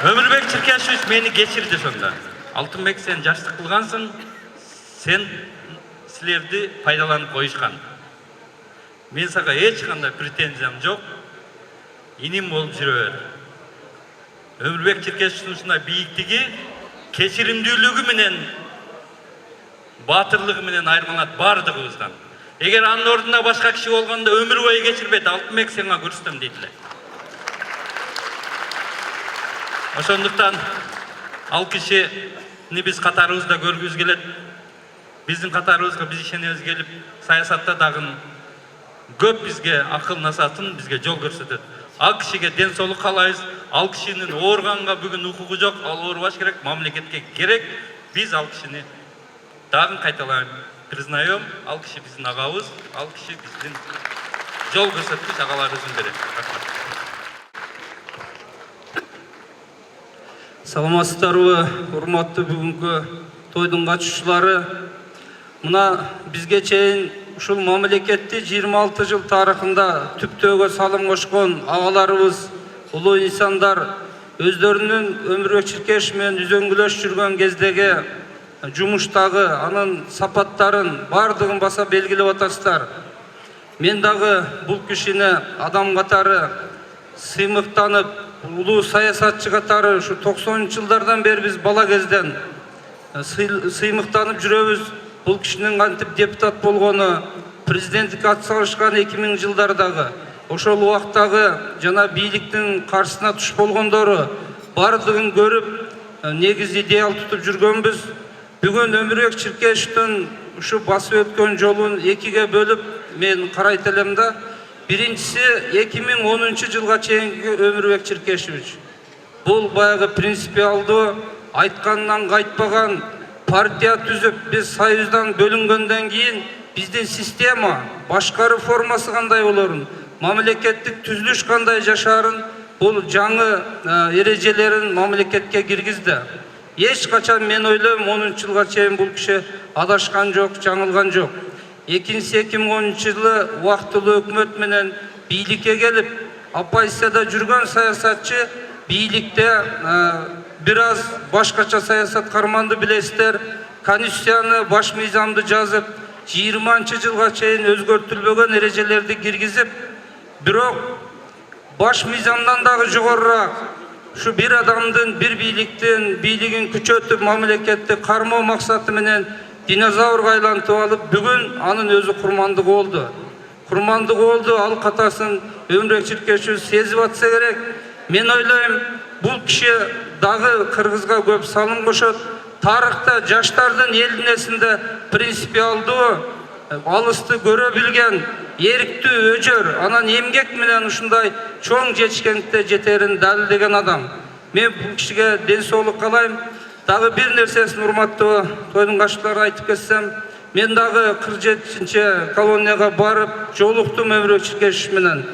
Өмүрбек Черкесович мени кечирди ошондо. Алтынбек, сен жаштык кылгансың, силерди пайдаланып коюшкан. Мен сага эч кандай претензиям жок. Иним болуп жүрө бер. Өмүрбек Черкесовичтин ушундай бийиктиги кечиримдүүлүгү менен, баатырлыгы менен айырмалат бардыгыбыздан. Эгер анын ордунда башка киши болгондо өмүр бою кечирбейт, Алтынбек сенга көрсөтөм дейдилер. Ошондуктан ал кишини биз катарыбызда көргүбүз келет. Биздин катарыбызга биз ишенебиз келип, саясатта дагы көп бизге акыл насатын, бизге жол көрсөтөт. Ал кишиге ден соолук каалайбыз. Ал кишинин ооруганга бүгүн укугу жок, ал оорубаш керек, мамлекетке керек. Биз ал кишини дагы кайталайм, признаем, ал киши биздин агабыз, ал киши биздин жол көрсөткүч агаларыбыздын бири. Саламатсыздарбы, урматтуу бүгүнкү тойдун катышуучулары. Мына бизге чейин ушул мамлекетти 26 жыл тарыхында түптөөгө салым кошкон агаларыбыз, улуу инсандар өздөрүнүн Өмүрбек Черкесович менен үзөңгүлөш жүргөн кездеги жумуштагы анын сапаттарын бардыгын баса белгилеп атасыздар. Мен дагы бул кишини адам катары сыймыктанып, улуу саясатчы катары ушу 90-жылдардан бери биз бала кезден сыймыктанып жүрөбүз. Бул кишинин кантип депутат болгону, президенттикке ат салышкан 2000-жылдардагы, ошол убактагы жана бийликтин каршысына туш болгондору бардыгын көрүп, негиз идеал тутуп жүргөнбүз. Бүгүн Өмүрбек Чиркешевдин ушу басып өткөн жолун экиге бөлүп мен карайт элем да. Биринчиси 2010-жылга чейинки Өмүрбек Чиркешевич. Бул баягы принципиалдуу, айтканынан кайтпаган партия түзүп, биз союздан бөлүнгөндөн кийин биздин система, башкаруу формасы кандай болорун, мамлекеттик түзүлүш кандай жашаарын, бул жаңы эрежелерин мамлекетке киргизди. Эч качан мен ойлойм 10-жылга чейин бул киши адашкан жок, жаңылган жок. Экинчиси 2010-жылы убактылуу өкмөт менен бийликке келип, оппозицияда жүргөн саясатчы бийликте бир аз башкача саясат карманды билесиздер. Конституцияны, баш мыйзамды жазып, 20-жылга чейин өзгөртүлбөгөн эрежелерди киргизип, бирок баш мыйзамдан дагы жогорураак ушу бир адамдын, бир бийлигин күчөтүп, мамлекетти кармоо максаты менен динозаврга айлантып алып, бүгүн анын өзү курмандыгы болду. Курмандыгы болду, ал катасын Өмүрбек Чиркешев сезип атса керек. Мен ойлойм, бул киши дагы Кыргызга көп салым кошот. Тарыхта жаштардын элдин эсинде принципиалдуу, алысты көрө билген, эриктүү, өжөр, анан эмгек менен ушундай чоң жетишкендикке жетерин далилдеген адам. Мен бул кишиге ден соолук каалайм. Дагы бир нерсесин урматтуу тойдун кашчылары айтып кетсем, мен дагы 47-чи колонияга барып, жолуктум Өмүрбек Чиркешев менен.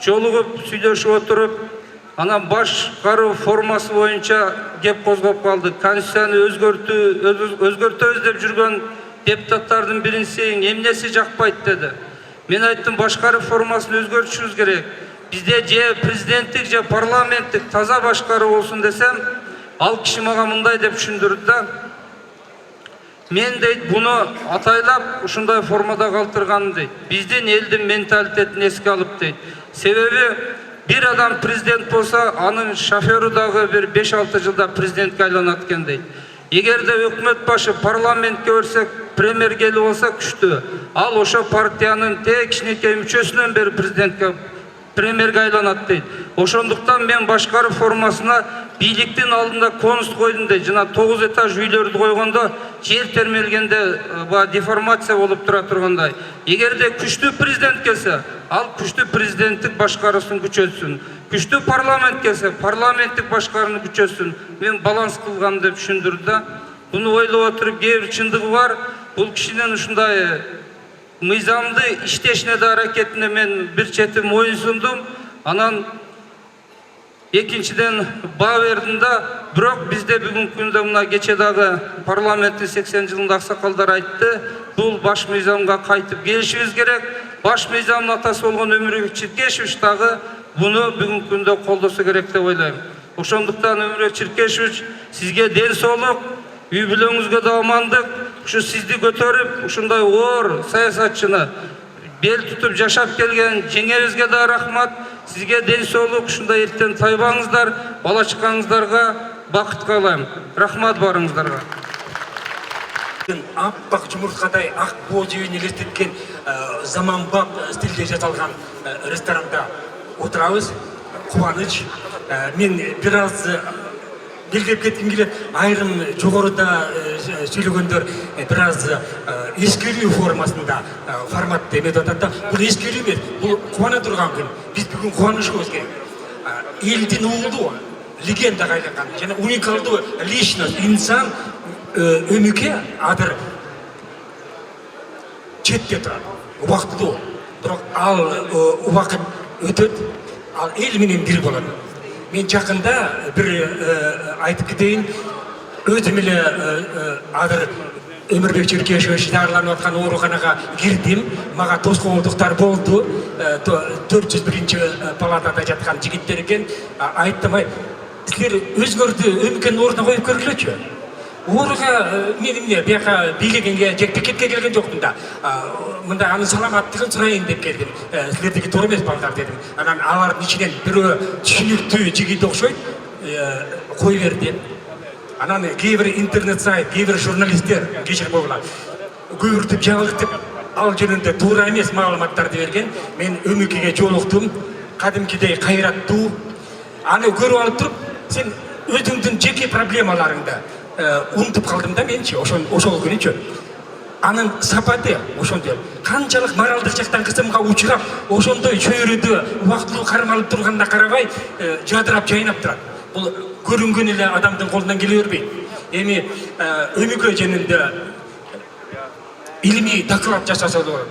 Жолугуп, сүйлөшүп отуруп, анан башкаруу формасы боюнча кеп козгоп калдык. Конституцияны өзгөртөбүз деп жүргөн депутаттардын биринчиси эмнеси жакпайт деди. Мен айттым, башкаруу формасын өзгөртүшүбүз керек. Бизде же президенттик, же парламенттик таза башкаруу болсун десем, ал киши мага мындай деп түшүндүрдү да. Мен дейт, буну атайлап ушундай формада калтырган дейт. Биздин элдин менталитетин эске алып дейт. Себеби бир адам президент болса, анын шоферу дагы бир 5-6 жылда президентке айланат экен дейт. Эгерде өкмөт башы парламентке өрсек, премьер келип болса күчтүү. Ал ошо партиянын тээ кичинекей мүчөсүнөн бери президентке, премьерге айланат дейт. Ошондуктан мен башкаруу формасына бийликтин алдында конус койдум дейт. Жана 9 этаж үйлөрдү койгондо жер термелгенде деформация болуп тура тургандай. Эгерде күчтүү президент келсе, ал күчтүү президенттик башкаруусун күчөтсүн. Күчтүү парламент келсе, парламенттик башкарууну күчөтсүн. Мен баланс кылган деп түшүндүрдү да. Буну ойлоп отуруп, кээ бир чындыгы бар. Бул кишинин ушундай мыйзамды иштешине да аракетине мен бир чети моюнсундум. Анан экинчиден баа бердим да, бирок бизде бүгүнкү күндө мына кече дагы парламенттин 80 жылында аксакалдар айтты, бул баш мыйзамга кайтып келишибиз керек. Баш мыйзамдын атасы болгон Өмүрбек Чиркешевич дагы буну бүгүнкү күндө колдосо керек деп ойлойм. Ошондуктан Өмүрбек Чиркешевич, сизге ден соолук, үй бүлөңүзгө да амандык. Ушу сизди көтөрүп, ушундай оор саясатчыны бел тутуп жашап келген жеңебизге да рахмат. Сизге ден соолук, ушундай эртең тайбаңыздар, бала чакаңыздарга бакыт каалайм. Рахмат барыңыздарга. Аппак жумурткадай ак боо жебин элестеткен заманбап стилде жасалган ресторанда отурабыз. Кубаныч. Мен бир аз белгилеп кетким келет. Айрым жогоруда сүйлөгөндөр бир аз эскерүү формасында форматты эметип атат да. Бул эскерүү эмес, бул кубана турган күн. Биз бүгүн кубанышыбыз керек. Элдин уулу легендаға айланган жана уникалдуу личность, инсан өмүкө адыр четте турат. Убактылуу. Бирок ал убакыт өтөт, ал эл менен бир болот. Мен жакында бир айтып кетейин, өзүм эле азыр Өмүрбек Чиркешевич дарыланып аткан ооруканага кирдим. Мага тоскоолдуктар болду. 401-чи палатада жаткан жигиттер экен. Айттым, силер өзүңөрдү Өмүкөнүн ордуна коюп көргүлөчү. Орға мен емне бияқа билегенге жекпе-жекке келген жоқпын да. Мында анын саламаттығын сұрайын деп келдім. Сілердегі тура емес балдар дедім. Анан алардың ішінен біреуі түсінікті жігіт оқшайды, қой берді. Анан кейбір интернет сайт, кейбір журналистер кешір болған. Көйіртіп, жаңылтып, ал жөнінде тура емес мағлұматтарды берген. Мен өмекеге жолықтым, қадымкідей қайратту. Аны көріп алып тұрып, сен өзіңдің жеке проблемаларыңды ұмытып қалдым да менше, ошол күні че. Анын сапаты, ошондой қаншалық моралдық жақтан қысымға ұшырап, ошондой чөйрөдө уақытлы қармалып тұрғанда қарабай, жадырап, жайнап тұрады. Бұл көрінген еле адамдың қолынан келе бербейді. Эми өмекө жөнүндө илимий доклад жасаса болот.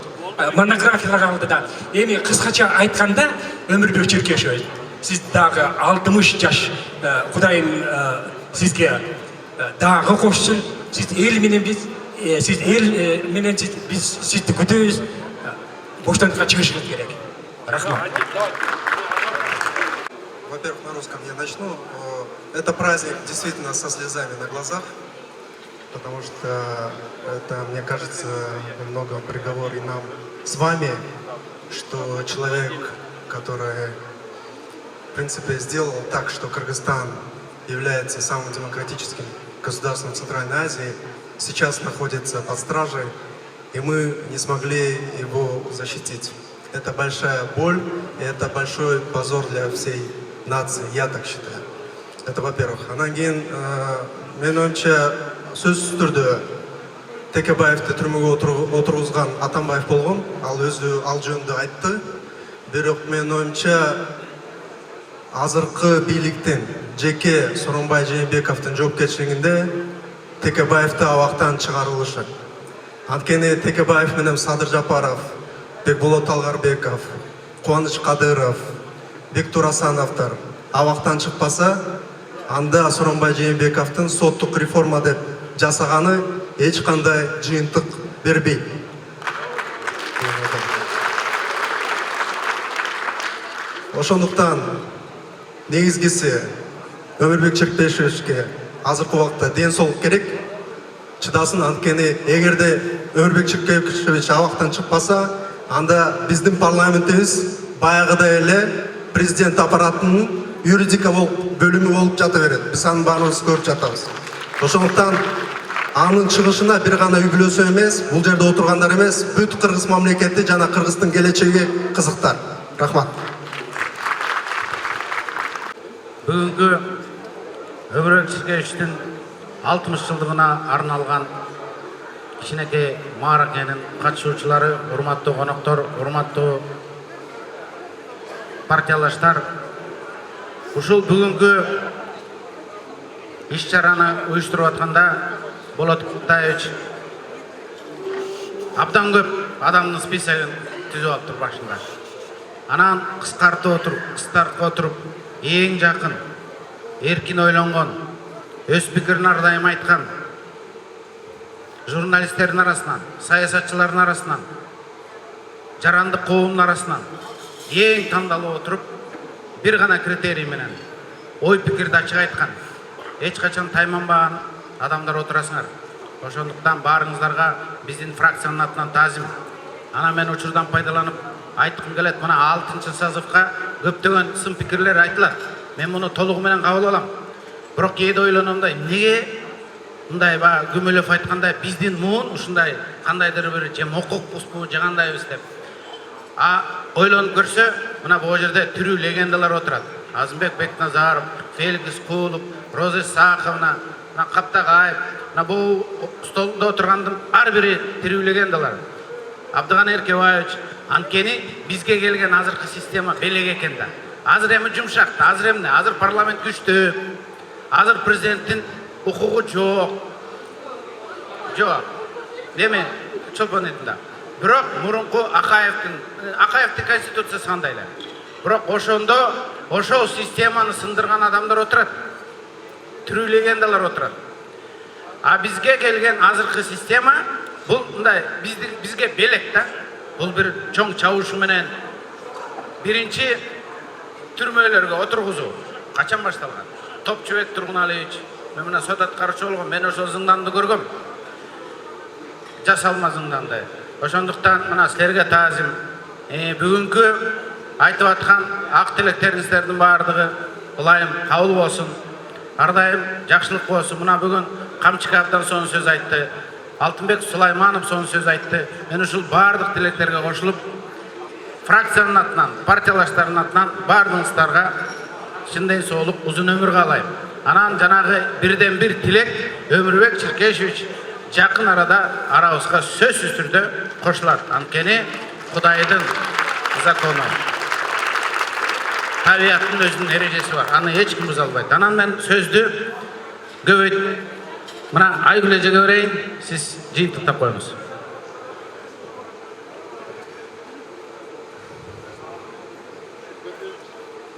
Монографиялар алды да. Эми кыскача айтканда Өмүрбек Черкешев, сиз дагы 60 жаш, Кудайым сизге дагы кошсун. Сиз эл менен биз, сиз эл менен биз сизди күтөбүз. Боштандыкка чыгышыңыз керек. Рахмат. Во-первых, на русском я начну. Это праздник действительно со слезами на глазах, потому что это, мне кажется, во многом приговор и нам с вами, что человек, который, в принципе, сделал так, что Кыргызстан является самым демократическим государством Центральной Азии, сейчас находится под стражей, и мы не смогли его защитить. Это большая боль, и это большой позор для всей нации, я так считаю. Это во-первых. Анан кийин мен оюмча сөзсүз түрдө Текебаевди түрмөгө отургузган Атамбаев болгон, ал өзү ал жөнүндө айтты. Бирок мен оюмча азыркы бийликтин жеке Сооронбай Жээнбековдун жоопкерчилигинде Текебаевди абактан чыгарылышы. Анткени Текебаев менен Садыр Жапаров, Бекболот Алгарбеков, Кубаныч Кадыров, Бектур Асановдор абактан чыкпаса, анда Сооронбай Жээнбековдун соттук реформа деп жасаганы эч кандай жыйынтык бербейт. Ошондуктан негизгиси Өмүрбек Черкешевичке азыркы убакта ден соолук керек, чыдасын. Анткени эгерде Өмүрбек Черкешевич абактан чыкпаса, анда биздин парламентибиз баягыдай эле президент аппаратынын юридика бөлүмү болуп жата берет. Биз анын баарыбыз көрүп жатабыз. Ошондуктан анын чыгышына бир гана үй бүлөсү эмес, бул жерде отургандар эмес, бүт кыргыз мамлекети жана Кыргыздын келечеги кызыктар. Рахмат. Бүгүнкү Өмүрбек Черкешевичтин 60 жылдыгына арналган кичинекей мааракенин катышуучулары, урматтуу коноктор, урматтуу партиялаштар, ушул бүгүнкү иш-чараны уюштуруп атканда Болот Кутаевич абдан көп адамдын списогун түзүп алыптыр башында. Анан кыскартып отуруп, эң жакын, эркин ойлонгон, өз пикирин ар дайым айткан журналисттердин арасынан, саясатчылардын арасынан, жарандык коомдун арасынан эң тандалып отуруп, бир гана критерий менен ой пикирди ачык айткан, эч качан тайманбаган адамдар отурасыңар. Ошондуктан баарыңыздарга биздин фракциянын атынан таазим. Ана мен учурдан пайдаланып айткым келет, мына 6-созывга көптөгөн сын пикирлер айтылат. Мен муну толугу менен кабыл алам. Бирок кээде ойлоном да, эмнеге мындай Күмөлөв айткандай биздин муун ушундай кандайдыр бир же мококпузбу же кандайбыз деп. Ойлонуп көрсө, мына бул жерде тирүү легендалар отурат. Азымбек Бекназаров, Феликс Кулов, Роза Исаковна, Каптагаев, бул столдо отургандын ар бири тирүү легендалар. Абдыган Эркебаевич, анткени бизге келген азыркы система белек экен да. Азыр эми жумшак, азыр эмне? Азыр парламент күчтүү. Азыр президенттин укугу жок. Деме, чолпон этинда. Бирок мурунку Акаевдин конституциясы кандай эле. Бирок ошондо ошол системаны сындырган адамдар отурат. Тирүү легендалар отурат. А бизге келген азыркы система бул мындай бизге белек да. Бул бир чоң чабыш менен биринчи түрмөлөргө отургузуу качан башталган? Топчубек Тургуналиевич, мен мына сот аткаруучу болгом, мен ошол зынданды көргөм. Жасалма зынданды. Ошондуктан мына силерге таазим. Бүгүнкү айтып аткан ак тилектериңиздердин баардыгы ылайым кабыл болсун. Ар дайым жакшылык болсун. Мына бүгүн Камчык абдан сонун сөз айтты. Алтынбек Сулайманов сонун сөз айтты. Мен ушул баардык тилектерге кошулуп, фракциянын атынан, партиялаштардын атынан баардыгыңыздарга чындайын соолук, узун өмүр каалайм. Анан жанагы бирден бир тилек Өмүрбек Черкешевич жакын арада арабызга сөзсүз түрдө кошулат. Анткени Кудайдын закону, табияттын өзүнүн эрежеси бар. Аны эч ким буза албайт. Анан мен сөздү көбөйтүп мына Айгүл эжеге берейин, сиз жыйынтыктап коюңуз.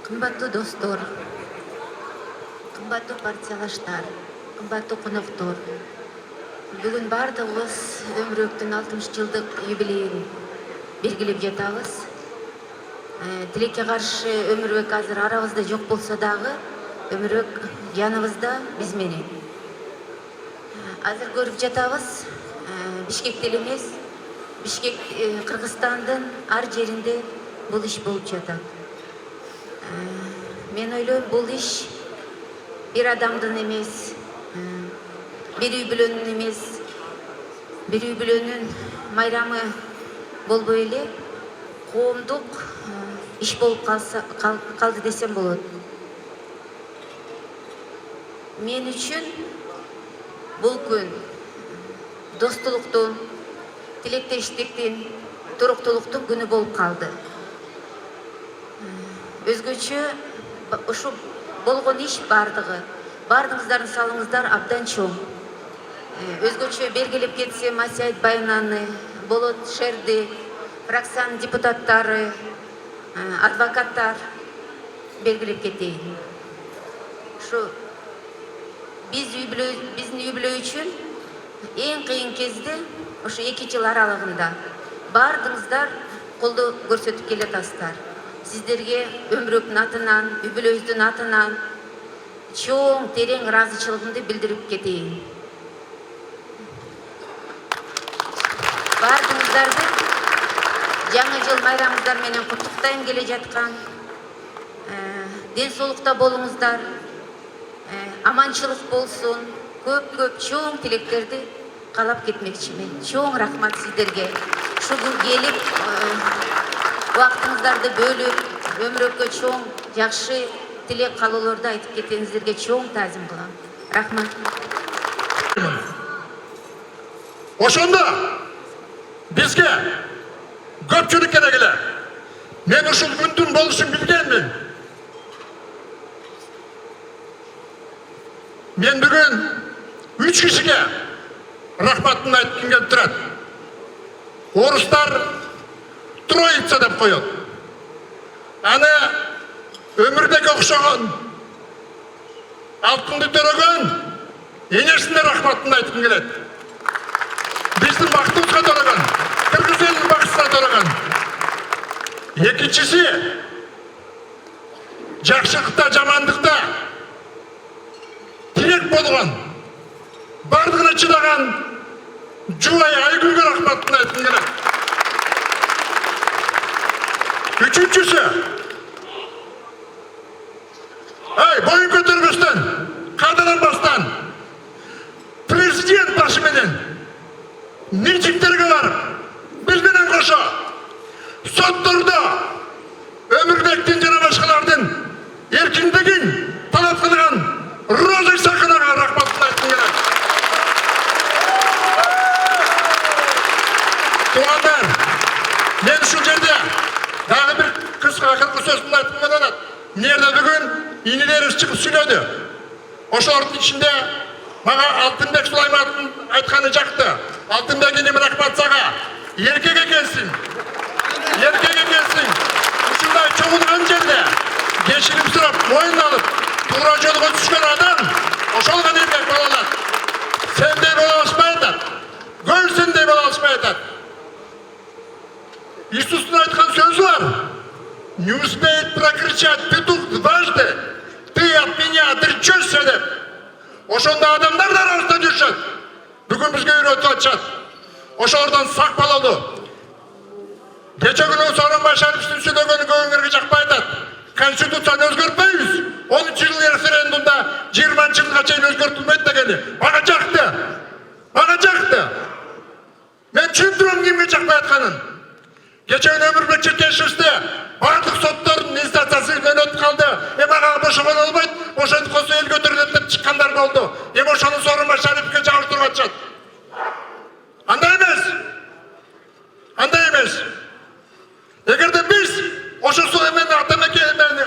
Кымбаттуу достор, кымбаттуу партиялаштар, кымбаттуу коноктор. Бүгүн бардыгыбыз Өмүрбектин 60 жылдык юбилейин белгилеп жатабыз. Тилекке каршы Өмүрбек азыр арабызда жок болсо дагы, Өмүрбек жаныбызда биз менен. Азыр көрүп жатабыз, Бишкекте эле эмес, Бишкек Кыргызстандын ар жеринде бул иш болуп жатат. Мен ойлойм, бул иш бир адамдын эмес, бир үй бүлөнүн эмес, бир үй бүлөнүн майрамы болбой эле коомдук иш болуп калды десем болот. Мен үчүн бул күн достуулуктун, тилектештиктин, туруктуулуктун күнү болуп калды. Өзгөчө ушу болгон иш бардыгыңыздардын салымыңыздар абдан чоң. Өзгөчө белгилеп кетсем, Асият Байнаны, Болот Шерди, фракциянын депутаттары, адвокаттар белгилеп кетейин. Ушу биздин үй бүлө үчүн эң кыйын кезде, ушу 2 жыл аралыгында бардыгыңыздар колдоо көрсөтүп келатасыздар. Сиздерге Өмүрбектин атынан, үй бүлөбүздүн атынан чоң терең ыраазычылыгымды билдирип кетейин. Бардыгыңыздарды жаңы жыл майрамыңыздар менен куттуктайм келе жаткан. Ден соолукта болуңуздар, аманчылык болсун, көп чоң тилектерди каалап кетмекчимин. Чоң рахмат сиздерге. Ушуга келип, убактыңыздарды бөлүп, Өмүрбеккө чоң жакшы тилек каалоолорду айтып кеткениңиздерге чоң таазим кылам. Рахмат. Ошондо бизге көпчүлүк керек эле. Мен ушул күндүн болушун билгенмин. Мен бүгүн 3 кишиге рахматын айткым келип турат. Орустар Троица деп коет. Аны Өмүрбек окшогон алтынды төрөгөн энесине рахматын айткым келет. Биздин бактыбызга төрөгөн, кыргыз элинин бактысына төрөгөн. Экинчиси, жакшылыкта, жамандыкта тилек болгон, бардыгына чыдаган Жубай Айгүлгө рахматын айткым келет. Үчүнчүсү, боюн көтөрбөстөн, кадырланбастан президент башы менен митингдерге барып, биз менен кошо соттордо Өмүрбектин жана башкалардын эркиндигин талап кылган Роза Исаканага рахматын айткым келет. Туугандар, мен ушул жерде дагы бир кыска акыркы сөзүмдү айткым келет. Мына бүгүн инилерибиз чыгып сүйлөдү. Ошолордун ичинде мага Алтынбек Сулаймановдун айтканы жакты. Алтынбек иним рахмат сага. Эркек экенсиң. Ушундай чогулган жерде кечирим сурап, моюн алып, туура жолго түшкөн адам ошол гана эркек боло алат. Сендей боло алышпай атат. Көрсөндей боло алышпай атат. Иисустун айткан сөзү бар. Не успеет прокричать петух дважды, ты от меня отречешься деп. ошондой адамдар да арабызда жүрүшөт. Бүгүн бизге үйрөтүп атышат. Ошолордон сак бололу. Кече күнү Сооронбай Шариповдун сүйлөгөнү көбүңөргө жакпай атат. Конституцияны өзгөртпөйбүз. 13-жыл референдумда 20-жылга чейин өзгөртүлбөйт дегени. Мага жакты. Мага жакты. Мен түшүндүрөм кимге жакпай атканын. Кече күнү Өмүрбек Чекешевичте бардык соттордун инстанциясынан өтүп калды. Мага бошогон болбойт, бошотуп койсо эл көтөрүлөт деп чыккандар болду. Ошону Сооронбай Шариповге жабыштырып атышат. Андай эмес. Андай эмес. Эгерде биз ошосу эмен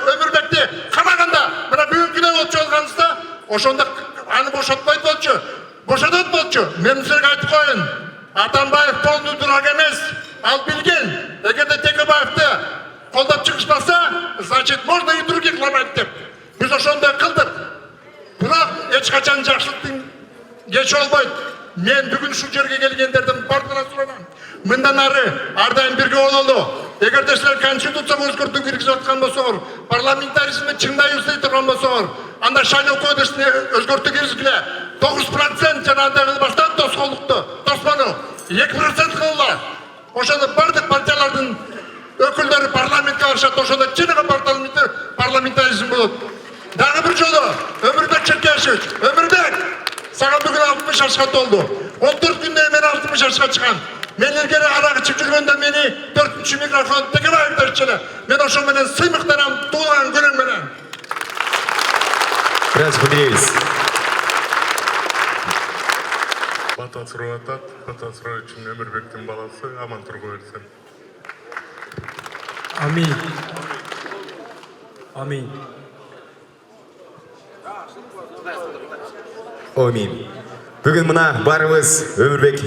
Өмүрбекти камаганда, мына бүгүнкүдөй болчу болгонубузда, ошондо аны бошотпойт болчу. Бошотот болчу. Мен силерге айтып коеюн. Атамбаев полный дурак эмес. Ал билген. Эгерде Текебаевди колдоп чыгышпаса, значит, можно и других ломать деп. Биз ошондой кылдык. Бирок эч качан жакшылыктын кечи болбойт. Мен бүгүн ушул жерге келгендердин бардыгына суранам. Мындан ары ар дайым бирге бололу. Эгерде силер конституцияга өзгөртүү киргизип аткан болсоңор, парламентаризмди чындап издей турган болсоңор, анда шайлоо кодексине өзгөртүү киргизгиле. 9% жанагы баштан тоскоолдукту, тосмону 2% кылгыла. Ошондо бардык партиялардын өкүлдөрү парламентке барышат, ошондо чыныгы парламентаризм болот. Дагы бир жолу Өмүрбек Чекешевич, Өмүрбек, сага бүгүн 60 жашка толду. 14 күндөн мен 60 жашка чыккан. Мен илгери арак ичип жүргөндө мени 4-чү микрофон Текебаев дешчиле. Мен ошо менен сыймыктанам туулган күнүм менен. Біраз білдірейіз. Бата сурап атат, бата суроо үчүн Өмүрбектин баласы аман тургу берсин. Амин. Амин. Амин. Бүгін мына барымыз Өмүрбек